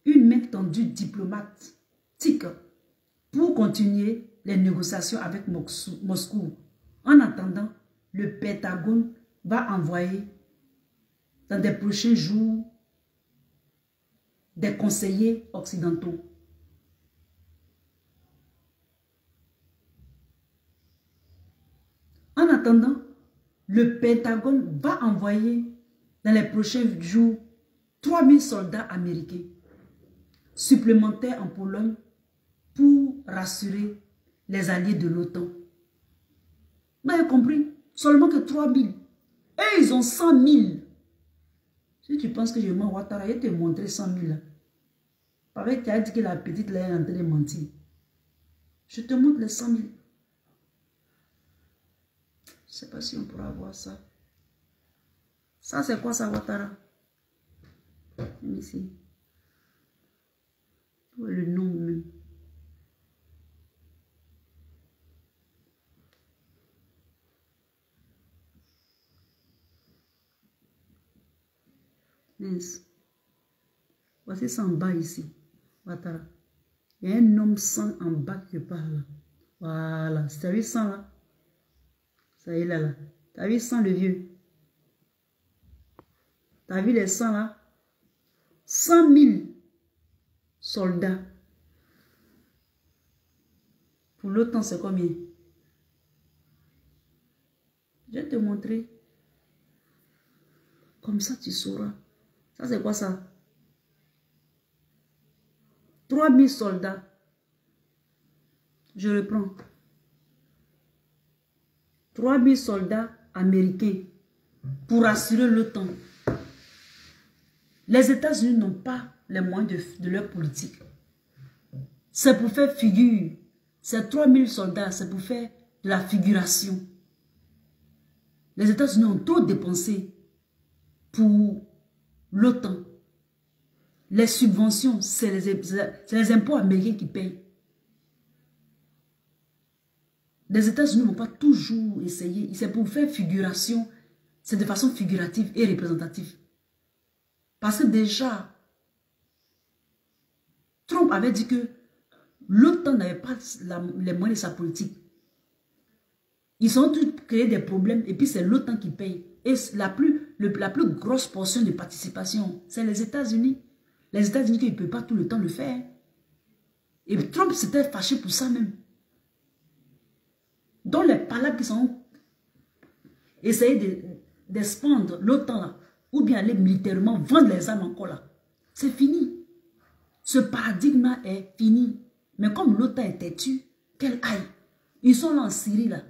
Speaker 1: une main tendue diplomatique pour continuer les négociations avec Moscou. En attendant, le Pentagone va envoyer dans des prochains jours des conseillers occidentaux. En attendant, le Pentagone va envoyer dans les prochains jours 3000 soldats américains supplémentaires en Pologne pour rassurer les alliés de l'OTAN. Vous avez compris? Seulement que 3000. Et ils ont 100 000. Si tu penses que je mens, Ouattara, je vais te montrer 100 000. Parce que tu as dit que la petite là est en train de mentir. Je te montre les 100 000. Je ne sais pas si on pourra voir ça. Ça, c'est quoi ça, Ouattara? Même ici. Où est le nom même? Mince. Voici ça en bas ici. Ouattara. Il y a un homme sans en bas qui parle. Voilà. T'as vu ça là? Ça y est là. T'as vu ça le vieux? T'as vu les 100 là? 100 000 soldats. Pour l'OTAN, c'est combien? Je vais te montrer. Comme ça, tu sauras. Ça, c'est quoi ça? 3 000 soldats. Je reprends. 3 000 soldats américains pour assurer l'OTAN. Les États-Unis n'ont pas les moyens de leur politique. C'est pour faire figure. Ces 3 000 soldats, c'est pour faire de la figuration. Les États-Unis ont trop dépensé pour l'OTAN. Les subventions, c'est les impôts américains qui payent. Les États-Unis n'ont pas toujours essayé. C'est pour faire figuration. C'est de façon figurative et représentative. Parce que déjà, Trump avait dit que l'OTAN n'avait pas les moyens de sa politique. Ils ont tous créé des problèmes et puis c'est l'OTAN qui paye. Et la plus grosse portion de participation, c'est les États-Unis. Les États-Unis qui ne peuvent pas tout le temps le faire. Et Trump s'était fâché pour ça même. Donc les palabres qui sont essayés d'expandre l'OTAN là, ou bien aller militairement vendre les armes encore là, c'est fini. Ce paradigme est fini. Mais comme l'OTAN est têtu, qu'elle aille. Ils sont là en Syrie là.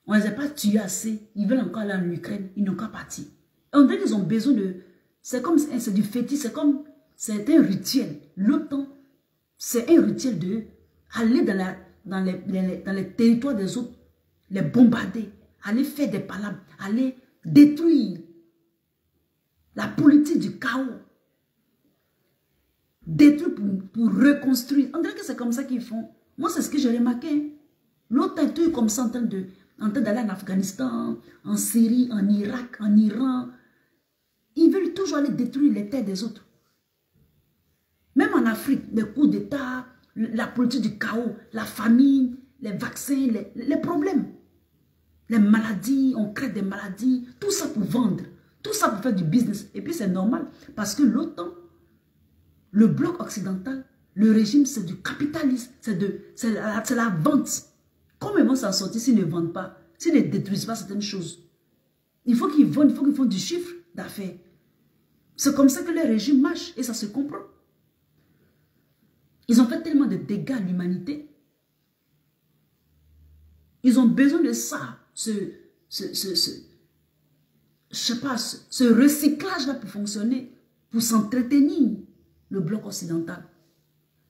Speaker 1: On ne les a pas tués assez. Ils veulent encore aller en Ukraine. Ils n'ont qu'à partir. On dirait qu'ils ont besoin de... C'est comme... C'est du fétiche. C'est comme... C'est un rituel. L'OTAN, c'est un rituel de... Aller dans les territoires des autres. Les bombarder. Aller faire des palabres. Aller détruire. La politique du chaos. Détruire pour reconstruire. On dirait que c'est comme ça qu'ils font. Moi, c'est ce que j'ai remarqué. L'OTAN est tout comme ça en train d'aller en Afghanistan, en Syrie, en Irak, en Iran. Ils veulent toujours aller détruire les terres des autres. Même en Afrique, les coups d'État, la politique du chaos, la famine, les vaccins, les problèmes. Les maladies, on crée des maladies, tout ça pour vendre. Tout ça pour faire du business. Et puis c'est normal parce que l'OTAN, le bloc occidental, le régime, c'est du capitalisme, c'est la vente. Comment ils vont s'en sortir s'ils ne vendent pas, s'ils ne détruisent pas certaines choses? Il faut qu'ils vendent, il faut qu'ils font du chiffre d'affaires. C'est comme ça que le régime marche et ça se comprend. Ils ont fait tellement de dégâts à l'humanité. Ils ont besoin de ça, je sais pas, ce recyclage-là pour fonctionner, pour s'entretenir, le bloc occidental.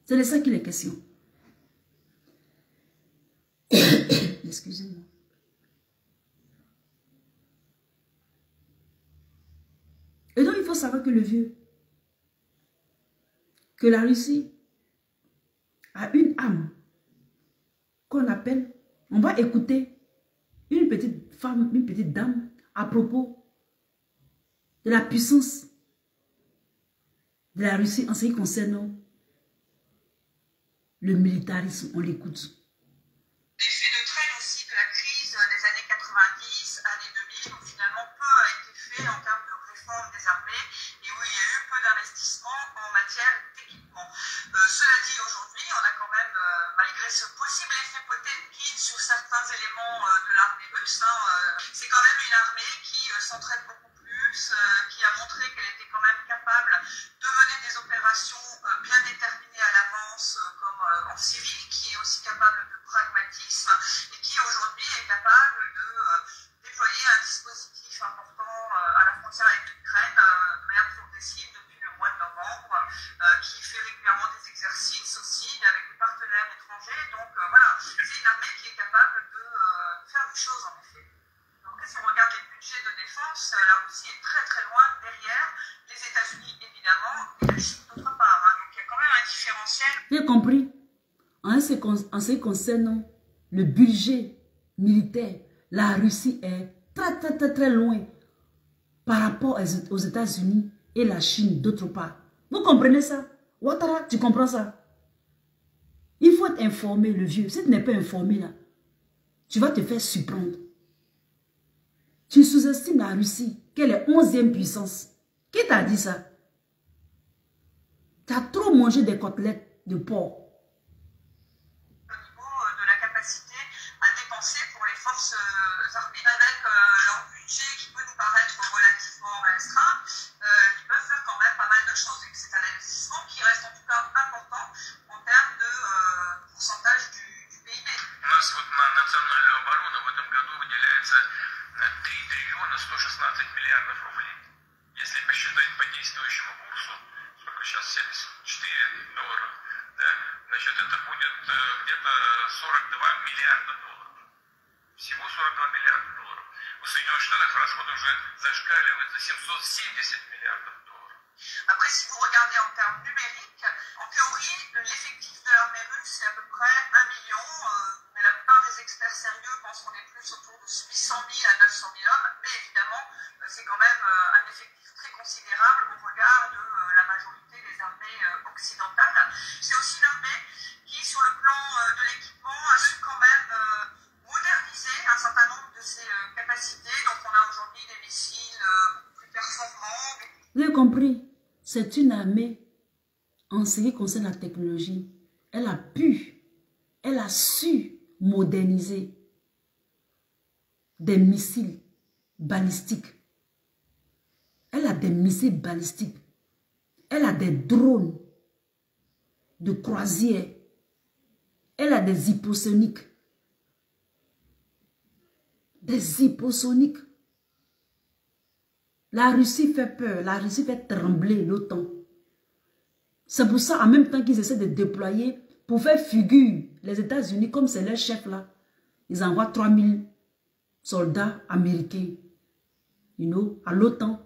Speaker 1: C'est de ça qu'il est question. Excusez-moi. Et donc, il faut savoir que le vieux, que la Russie a une âme qu'on appelle, on va écouter une petite femme, une petite dame à propos de la puissance de la Russie en ce qui concerne le militarisme. On l'écoute.
Speaker 4: L'effet de traîne aussi de la crise des années 90, années 2000, où finalement peu a été fait en termes de réforme des armées et où il y a eu peu d'investissement en matière d'équipement. Cela dit, aujourd'hui, on a quand même, malgré ce possible effet Potemkin sur certains éléments de l'armée russe, c'est quand même une armée qui s'entraîne beaucoup plus, qui a montré qu'elle était quand même capable de mener des opérations bien déterminées à l'avance, comme en Syrie, qui est aussi capable de pragmatisme et qui aujourd'hui est capable de déployer un dispositif important à la frontière avec l'Ukraine de manière progressive depuis le mois de novembre, qui fait régulièrement des exercices aussi avec des partenaires étrangers. Donc voilà, c'est une armée qui est capable de faire des choses en effet. différentiel.
Speaker 1: Vous avez compris? En ce qui concerne le budget militaire, la Russie est très loin par rapport aux États-Unis et la Chine d'autre part. Vous comprenez ça? Ouattara, tu comprends ça? Il faut être informé, le vieux. Si tu n'es pas informé là, tu vas te faire surprendre. Tu sous-estimes la Russie, qu'elle est 11e puissance. Qui t'a dit ça? Tu as trop mangé des côtelettes de porc.
Speaker 4: Au niveau de la capacité à dépenser pour les forces armées avec leur budget qui peut nous paraître relativement restreint, ils peuvent faire quand même pas mal de choses et que c'est un investissement qui reste en tout cas important en termes de pourcentage du PIB.
Speaker 3: У нас вот на национальную оборону в этом году выделяется 3 триллиона 116 миллиардов рублей. Если посчитать по действующему курсу, сколько сейчас, 74 долларов, да, значит, это будет где-то 42 миллиарда долларов. Всего 42 миллиарда долларов. В Соединенных Штатах расход уже зашкаливает за 770 миллиардов долларов.
Speaker 4: Après, si vous regardez en termes numériques, en théorie, l'effectif de l'armée russe, c'est à peu près 1 million, mais la plupart des experts sérieux pensent qu'on est plus autour de 800 000 à 900 000 hommes, mais évidemment, c'est quand même un effectif très considérable au regard de la majorité des armées occidentales. C'est aussi une armée qui, sur le plan de l'équipement, a su quand même moderniser un certain nombre de ses capacités. Donc on a aujourd'hui des missiles plus performants.
Speaker 1: Vous avez compris? C'est une armée, en ce qui concerne la technologie, elle a su moderniser des missiles balistiques. Elle a des missiles balistiques. Elle a des drones de croisière. Elle a des hypersoniques. Des hypersoniques. La Russie fait peur. La Russie fait trembler l'OTAN. C'est pour ça, en même temps qu'ils essaient de déployer, pour faire figure, les États-Unis, comme c'est leur chef là, ils envoient 3000 soldats américains, à l'OTAN.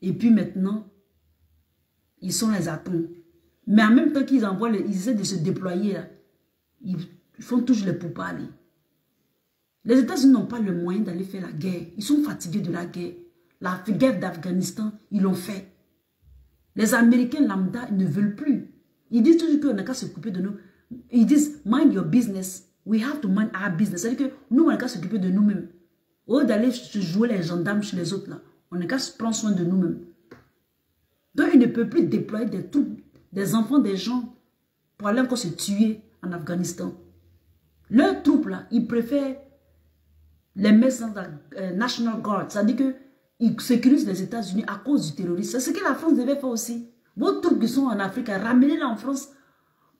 Speaker 1: Et puis maintenant, ils sont les attendent. Mais en même temps qu'ils envoient, ils essaient de se déployer là, ils font toujours les pourparlers. Les États-Unis n'ont pas le moyen d'aller faire la guerre. Ils sont fatigués de la guerre. La guerre d'Afghanistan, ils l'ont fait. Les Américains lambda, ils ne veulent plus. Ils disent toujours qu'on n'a qu'à s'occuper de nous. Ils disent, mind your business. We have to mind our business. C'est-à-dire que nous, on n'a qu'à s'occuper de nous-mêmes. Au lieu d'aller se jouer les gendarmes chez les autres, là, on n'a qu'à prendre soin de nous-mêmes. Donc, ils ne peuvent plus déployer des troupes, des enfants, des gens, pour aller encore se tuer en Afghanistan. Leurs troupes, là, ils préfèrent les mettre dans la National Guard. C'est-à-dire qu'ils sécurisent les États-Unis à cause du terrorisme. C'est ce que la France devait faire aussi. Vos troupes qui sont en Afrique, ramenez-les en France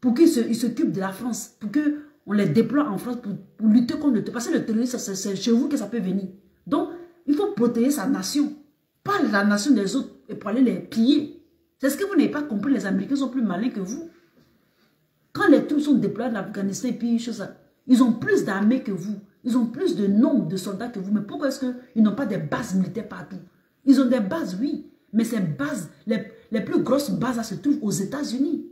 Speaker 1: pour qu'ils s'occupent de la France. Pour qu'on les déploie en France pour lutter contre le terrorisme. Parce que le terrorisme, c'est chez vous que ça peut venir. Donc, il faut protéger sa nation. Pas la nation des autres et pour aller les piller. C'est ce que vous n'avez pas compris. Les Américains sont plus malins que vous. Quand les troupes sont déployées en Afghanistan et puis ils ont plus d'armées que vous. Ils ont plus de nombre de soldats que vous. Mais pourquoi est-ce qu'ils n'ont pas des bases militaires partout? Ils ont des bases, oui. Mais ces bases, les plus grosses bases se trouvent aux États-Unis.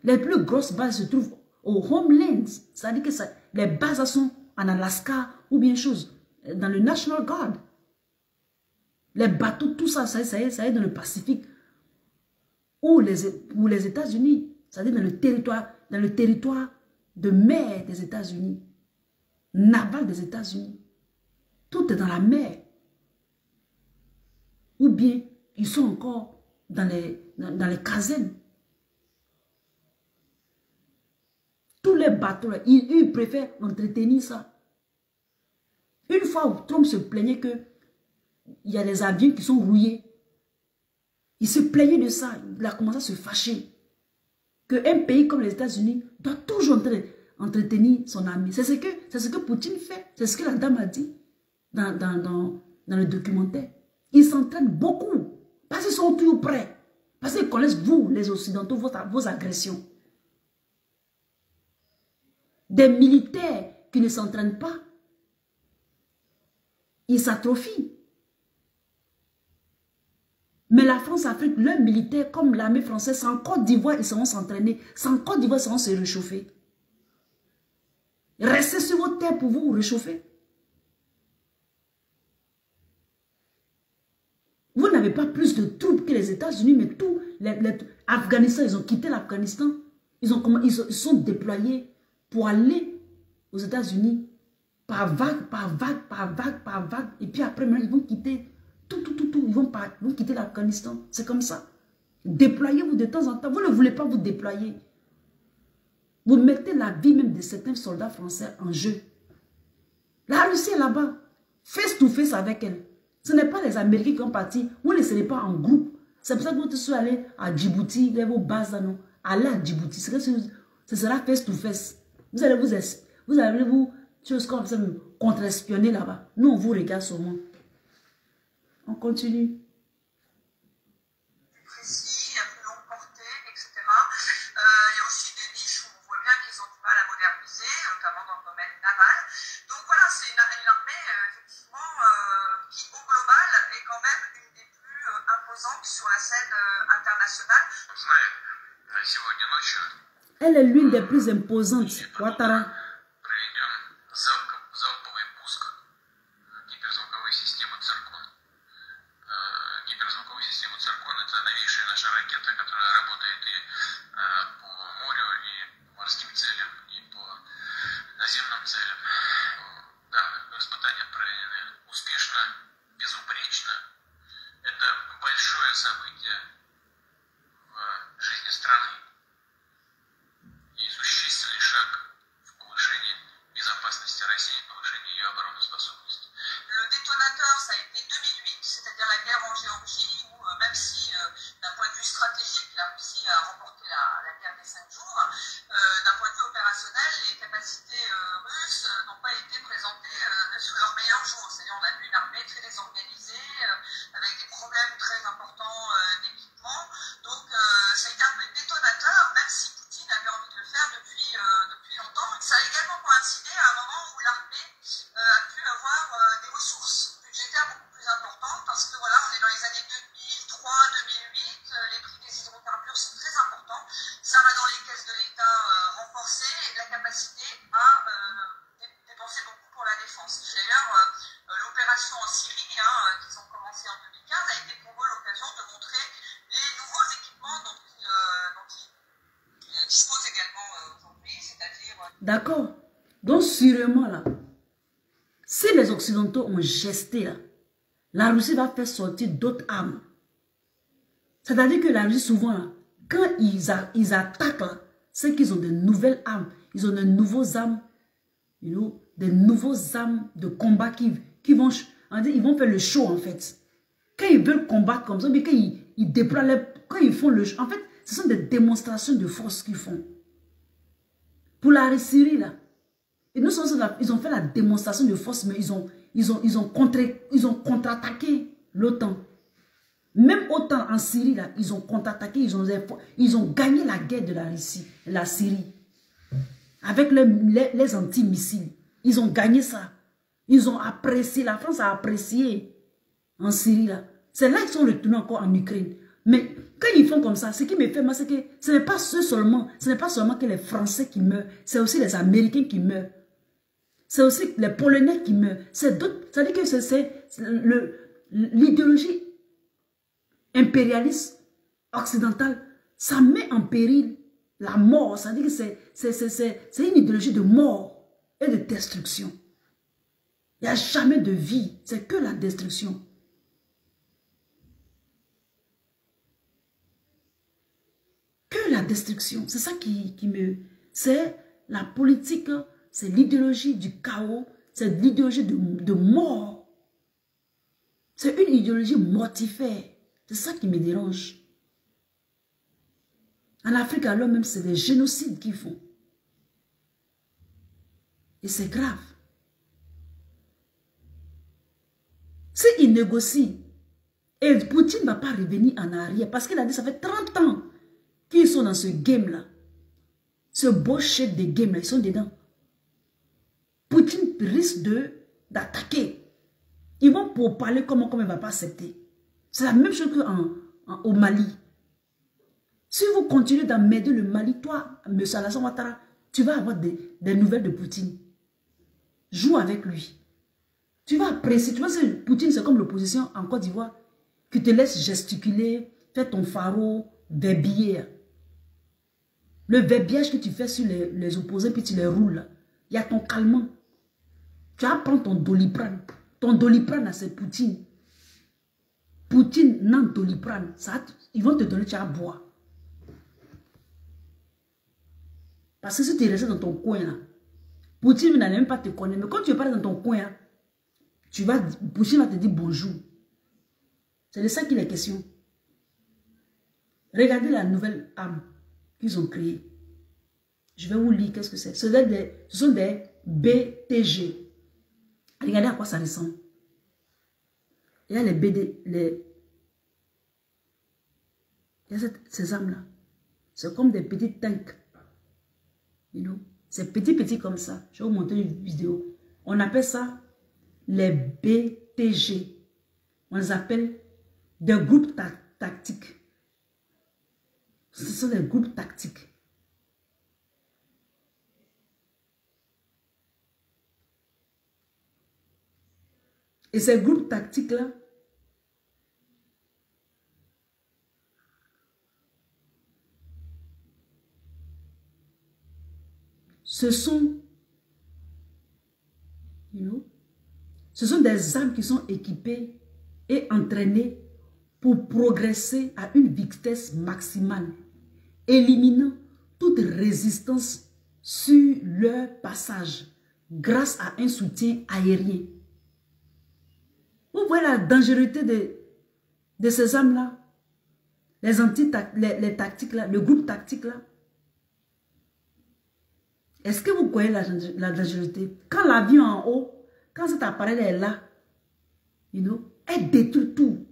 Speaker 1: Les plus grosses bases se trouvent aux Homelands. C'est-à-dire que les bases sont en Alaska ou bien chose, dans le National Guard. Les bateaux, tout ça, ça est dans le Pacifique. Ou les États-Unis. C'est-à-dire dans le territoire de mer des États-Unis. Naval des États-Unis. Tout est dans la mer. Ou bien, ils sont encore dans les casernes. Tous les bateaux, ils préfèrent entretenir ça. Une fois où Trump se plaignait qu'il y a des avions qui sont rouillés, il se plaignait de ça. Il a commencé à se fâcher. Qu'un pays comme les États-Unis doit toujours entretenir son armée. C'est ce que Poutine fait. C'est ce que la dame a dit dans le documentaire. Ils s'entraînent beaucoup. Parce qu'ils sont toujours prêts. Parce qu'ils connaissent, vous, les Occidentaux, vos agressions. Des militaires qui ne s'entraînent pas, ils s'atrophient. Mais la France-Afrique, leurs militaires, comme l'armée française, c'est en Côte d'Ivoire, ils seront s'entraîner. C'est en Côte d'Ivoire, ils seront se réchauffer. Restez sur votre terre pour vous réchauffer. Vous n'avez pas plus de troupes que les États-Unis, mais tout, Afghanistan, ils ont quitté l'Afghanistan. Ils sont déployés pour aller aux États-Unis par vague, par vague, par vague, par vague. Et puis après, maintenant, ils vont quitter tout. Ils vont quitter l'Afghanistan. C'est comme ça. Déployez-vous de temps en temps. Vous ne voulez pas vous déployer. Vous mettez la vie même de certains soldats français en jeu. La Russie est là-bas. Face to face avec elle. Ce n'est pas les Américains qui ont parti. Vous ne serez pas en groupe. C'est pour ça que vous êtes allés à Djibouti, vers vos bases là, non. Allez à Djibouti. Ce sera face to face. Vous allez vous contre-espionner là-bas. Nous, on vous regarde seulement. On continue.
Speaker 4: Précis, à plus longue portée, etc. Il y a aussi des niches où on voit bien qu'ils ont du mal à moderniser, notamment dans le domaine naval. Donc voilà, c'est une armée, effectivement, qui au global est quand même une des plus imposantes sur la scène internationale.
Speaker 1: Elle est l'une des plus imposantes. Ouattara.
Speaker 4: Le détonateur, ça a été 2008, c'est-à-dire la guerre en Géorgie, où même si d'un point de vue stratégique, la Russie a remporté la guerre des 5 jours, d'un point de vue opérationnel, les capacités russes n'ont pas été présentées sous leur meilleur jour. C'est-à-dire on a vu une armée très désorganisée, avec des problèmes très importants d'équipement. Donc ça a été un peu détonateur, même si Poutine avait envie de le faire depuis longtemps. Ça a également coïncidé à un moment où l'armée a pu avoir des ressources budgétaires beaucoup plus importantes, parce que voilà, on est dans les années 2003, 2008, les prix des hydrocarbures sont très importants, ça va dans les caisses de l'État renforcer la capacité à dépenser beaucoup pour la défense. D'ailleurs, l'opération en Syrie, qu'ils ont commencé en 2015, a été pour eux l'occasion de montrer les nouveaux équipements dont ils disposent également aujourd'hui, c'est-à-dire...
Speaker 1: D'accord. Donc sûrement là, si les Occidentaux ont gesté là, la Russie va faire sortir d'autres armes. C'est-à-dire que la Russie souvent là, quand ils attaquent là, c'est qu'ils ont de nouvelles armes. Ils ont de nouveaux armes, des nouveaux armes de combat qui vont, ils vont faire le show en fait. Quand ils veulent combattre comme ça, mais quand ils déploient, quand ils font le show, en fait, ce sont des démonstrations de force qu'ils font. Pour la Syrie là, et nous sommes là, ils ont fait la démonstration de force, mais ils ont contre-attaqué l'OTAN. Même OTAN en Syrie là, ils ont contre-attaqué, ils ont gagné la guerre de la Syrie. Avec les anti-missiles. Ils ont gagné ça. Ils ont apprécié, la France a apprécié en Syrie là. C'est là qu'ils sont retournés encore en Ukraine. Mais quand ils font comme ça, ce qui me fait mal, c'est que ce n'est pas seulement que les Français qui meurent, c'est aussi les Américains qui meurent. C'est aussi les Polonais qui meurent. C'est d'autres. Ça veut dire que c'est l'idéologie impérialiste occidentale. Ça met en péril la mort. Ça veut dire que c'est une idéologie de mort et de destruction. Il n'y a jamais de vie. C'est que la destruction. Que la destruction. C'est ça qui me... C'est la politique... C'est l'idéologie du chaos, c'est l'idéologie de mort. C'est une idéologie mortifère. C'est ça qui me dérange. En Afrique, alors même, c'est des génocides qu'ils font. Et c'est grave. S'ils négocient, et Poutine ne va pas revenir en arrière, parce qu'il a dit, ça fait 30 ans qu'ils sont dans ce game-là. Ce beau chef de game-là, ils sont dedans. Poutine risque d'attaquer. Ils vont pour parler comment il ne va pas accepter. C'est la même chose qu'au Mali. Si vous continuez d'emmerder le Mali, toi, M. Alassane Ouattara, tu vas avoir des nouvelles de Poutine. Joue avec lui. Tu vas apprécier. Tu vois, Poutine, c'est comme l'opposition en Côte d'Ivoire qui te laisse gesticuler, faire ton pharo, verbiller. Le verbillage que tu fais sur les opposants, puis tu les roules. Il y a ton calmant. Tu vas prendre ton Doliprane. Ton Doliprane, c'est Poutine. Poutine, non Doliprane. Ils vont te donner, tu vas boire. Parce que si tu restes dans ton coin, là, Poutine n'allait même pas te connaître. Mais quand tu es pas dans ton coin, là, Poutine va te dire bonjour. C'est de ça qu'il est question. Regardez la nouvelle arme qu'ils ont créée. Je vais vous lire qu'est-ce que c'est. Ce sont des BTG. Regardez à quoi ça ressemble. Il y a les BD, il y a ces armes-là. C'est comme des petits tanks. You know? C'est petit comme ça. Je vais vous montrer une vidéo. On appelle ça les BTG. On les appelle des groupes tactiques. Ce sont des groupes tactiques. Et ces groupes tactiques-là, ce sont des armes qui sont équipées et entraînées pour progresser à une vitesse maximale, éliminant toute résistance sur leur passage grâce à un soutien aérien. Vous voyez la dangerosité de ces armes-là, les tactiques-là, le groupe tactique-là. Est-ce que vous voyez la dangerosité? Quand l'avion en haut, quand cet appareil est là, elle détruit tout.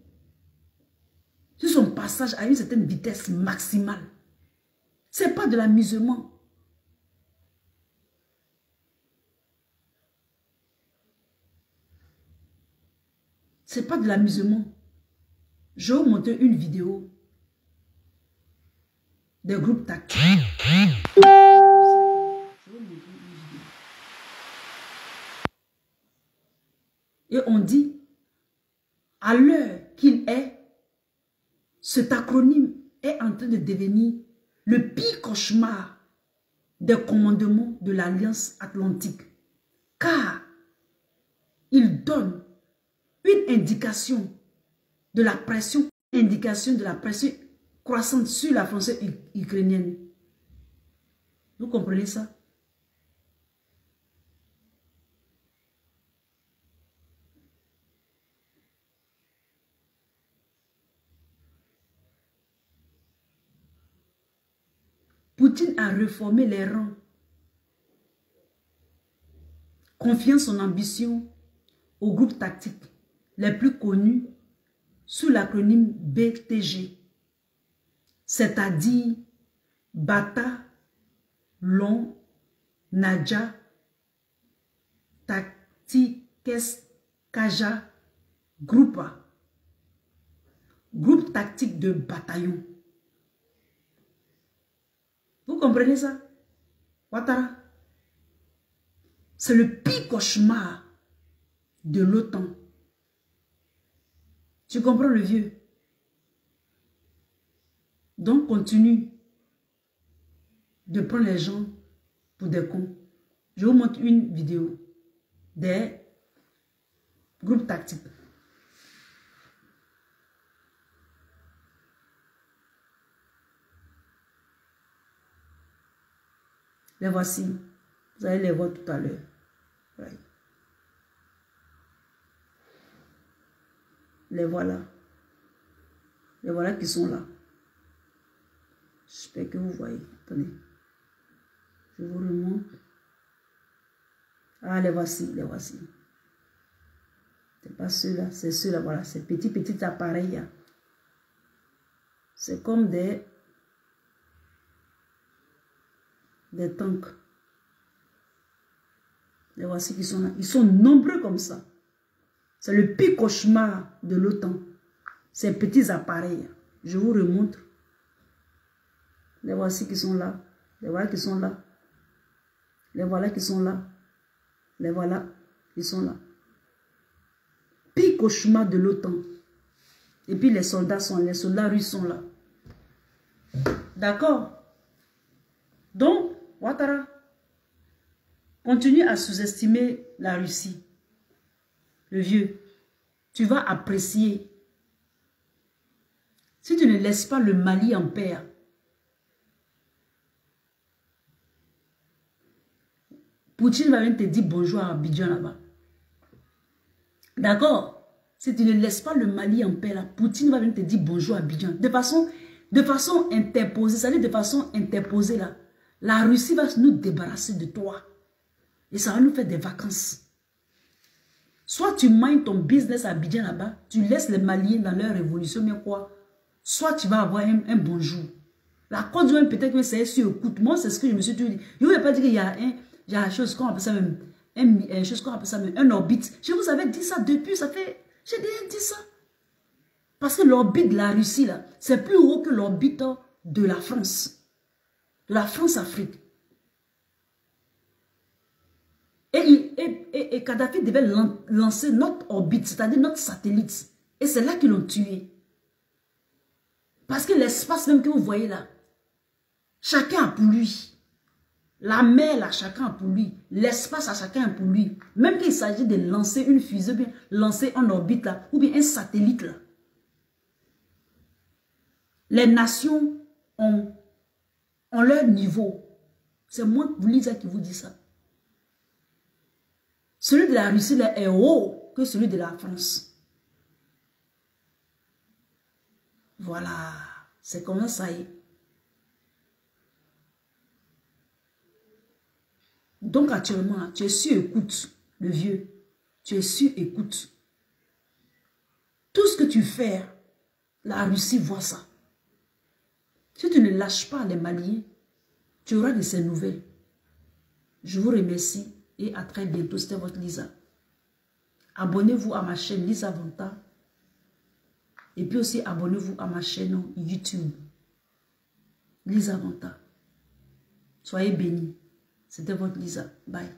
Speaker 1: Sur son passage à une certaine vitesse maximale. Ce n'est pas de l'amusement. Ce n'est pas de l'amusement. Je vais vous montrer une vidéo des groupes tactiques. Et on dit, à l'heure qu'il est, cet acronyme est en train de devenir le pire cauchemar des commandements de l'Alliance Atlantique. Car il donne une indication de la pression croissante sur la frontière ukrainienne. Vous comprenez ça? Poutine a reformé les rangs, confiant son ambition aux groupes tactiques les plus connus sous l'acronyme BTG, c'est-à-dire Bata, Long, Nadja, Taktikes, Kaja, Grupa, groupe tactique de bataillon. Vous comprenez ça? Ouattara, c'est le pire cauchemar de l'OTAN. Tu comprends le vieux? Donc continue de prendre les gens pour des cons. Je vous montre une vidéo des groupes tactiques. Les voici. Vous allez les voir tout à l'heure. Ouais. Les voilà. Les voilà qui sont là. J'espère que vous voyez. Attendez. Je vous remonte. Ah, les voici, les voici. C'est pas ceux-là, c'est ceux-là, voilà. Ces petits appareils. C'est comme des tanks. Les voici qui sont là. Ils sont nombreux comme ça. C'est le pire cauchemar de l'OTAN. ces petits appareils. Je vous remontre. Les voici qui sont là. Les voilà qui sont là. Les voilà qui sont là. Les voilà qui sont là. Pire cauchemar de l'OTAN. Et puis les soldats russes sont là. D'accord? Donc, Ouattara, continue à sous-estimer la Russie. Le vieux, tu vas apprécier. Si tu ne laisses pas le Mali en paix, Poutine va venir te dire bonjour à Abidjan là-bas. D'accord? Si tu ne laisses pas le Mali en paix là, Poutine va venir te dire bonjour à Abidjan. De façon interposée, c'est-à-dire de façon interposée là, la Russie va nous débarrasser de toi. Et ça va nous faire des vacances. Soit tu manges ton business à Abidjan là-bas, tu laisses les Maliens dans leur révolution, mais quoi? Soit tu vas avoir un bonjour. La Côte d'Ivoire peut-être que c'est sur écoute. Moi, c'est ce que je me suis dit. Je ne voulais pas dire qu'il y a une chose qu'on appelle ça même, un orbite. Je vous avais dit ça depuis, ça fait, j'ai déjà dit ça. Parce que l'orbite de la Russie, là, c'est plus haut que l'orbite de la France. De la France-Afrique. Et Kadhafi devait lancer notre orbite, c'est-à-dire notre satellite. Et c'est là qu'ils l'ont tué. Parce que l'espace même que vous voyez là, chacun a pour lui. La mer là, chacun a pour lui. L'espace à chacun a pour lui. Même qu'il s'agit de lancer une fusée, bien lancer un orbite là, ou bien un satellite là. Les nations ont leur niveau. C'est moi, Lisa, qui vous dit ça. Celui de la Russie là, est haut que celui de la France. Voilà. C'est comment ça y est. Donc actuellement, tu es sur écoute, le vieux. Tu es sur écoute. Tout ce que tu fais, la Russie voit ça. Si tu ne lâches pas les Maliens, tu auras de ces nouvelles. Je vous remercie et à très bientôt. C'était votre Lisa. Abonnez-vous à ma chaîne Lisa Vanta. Et puis aussi abonnez-vous à ma chaîne YouTube. Lisa Vanta. Soyez bénis. C'était votre Lisa. Bye.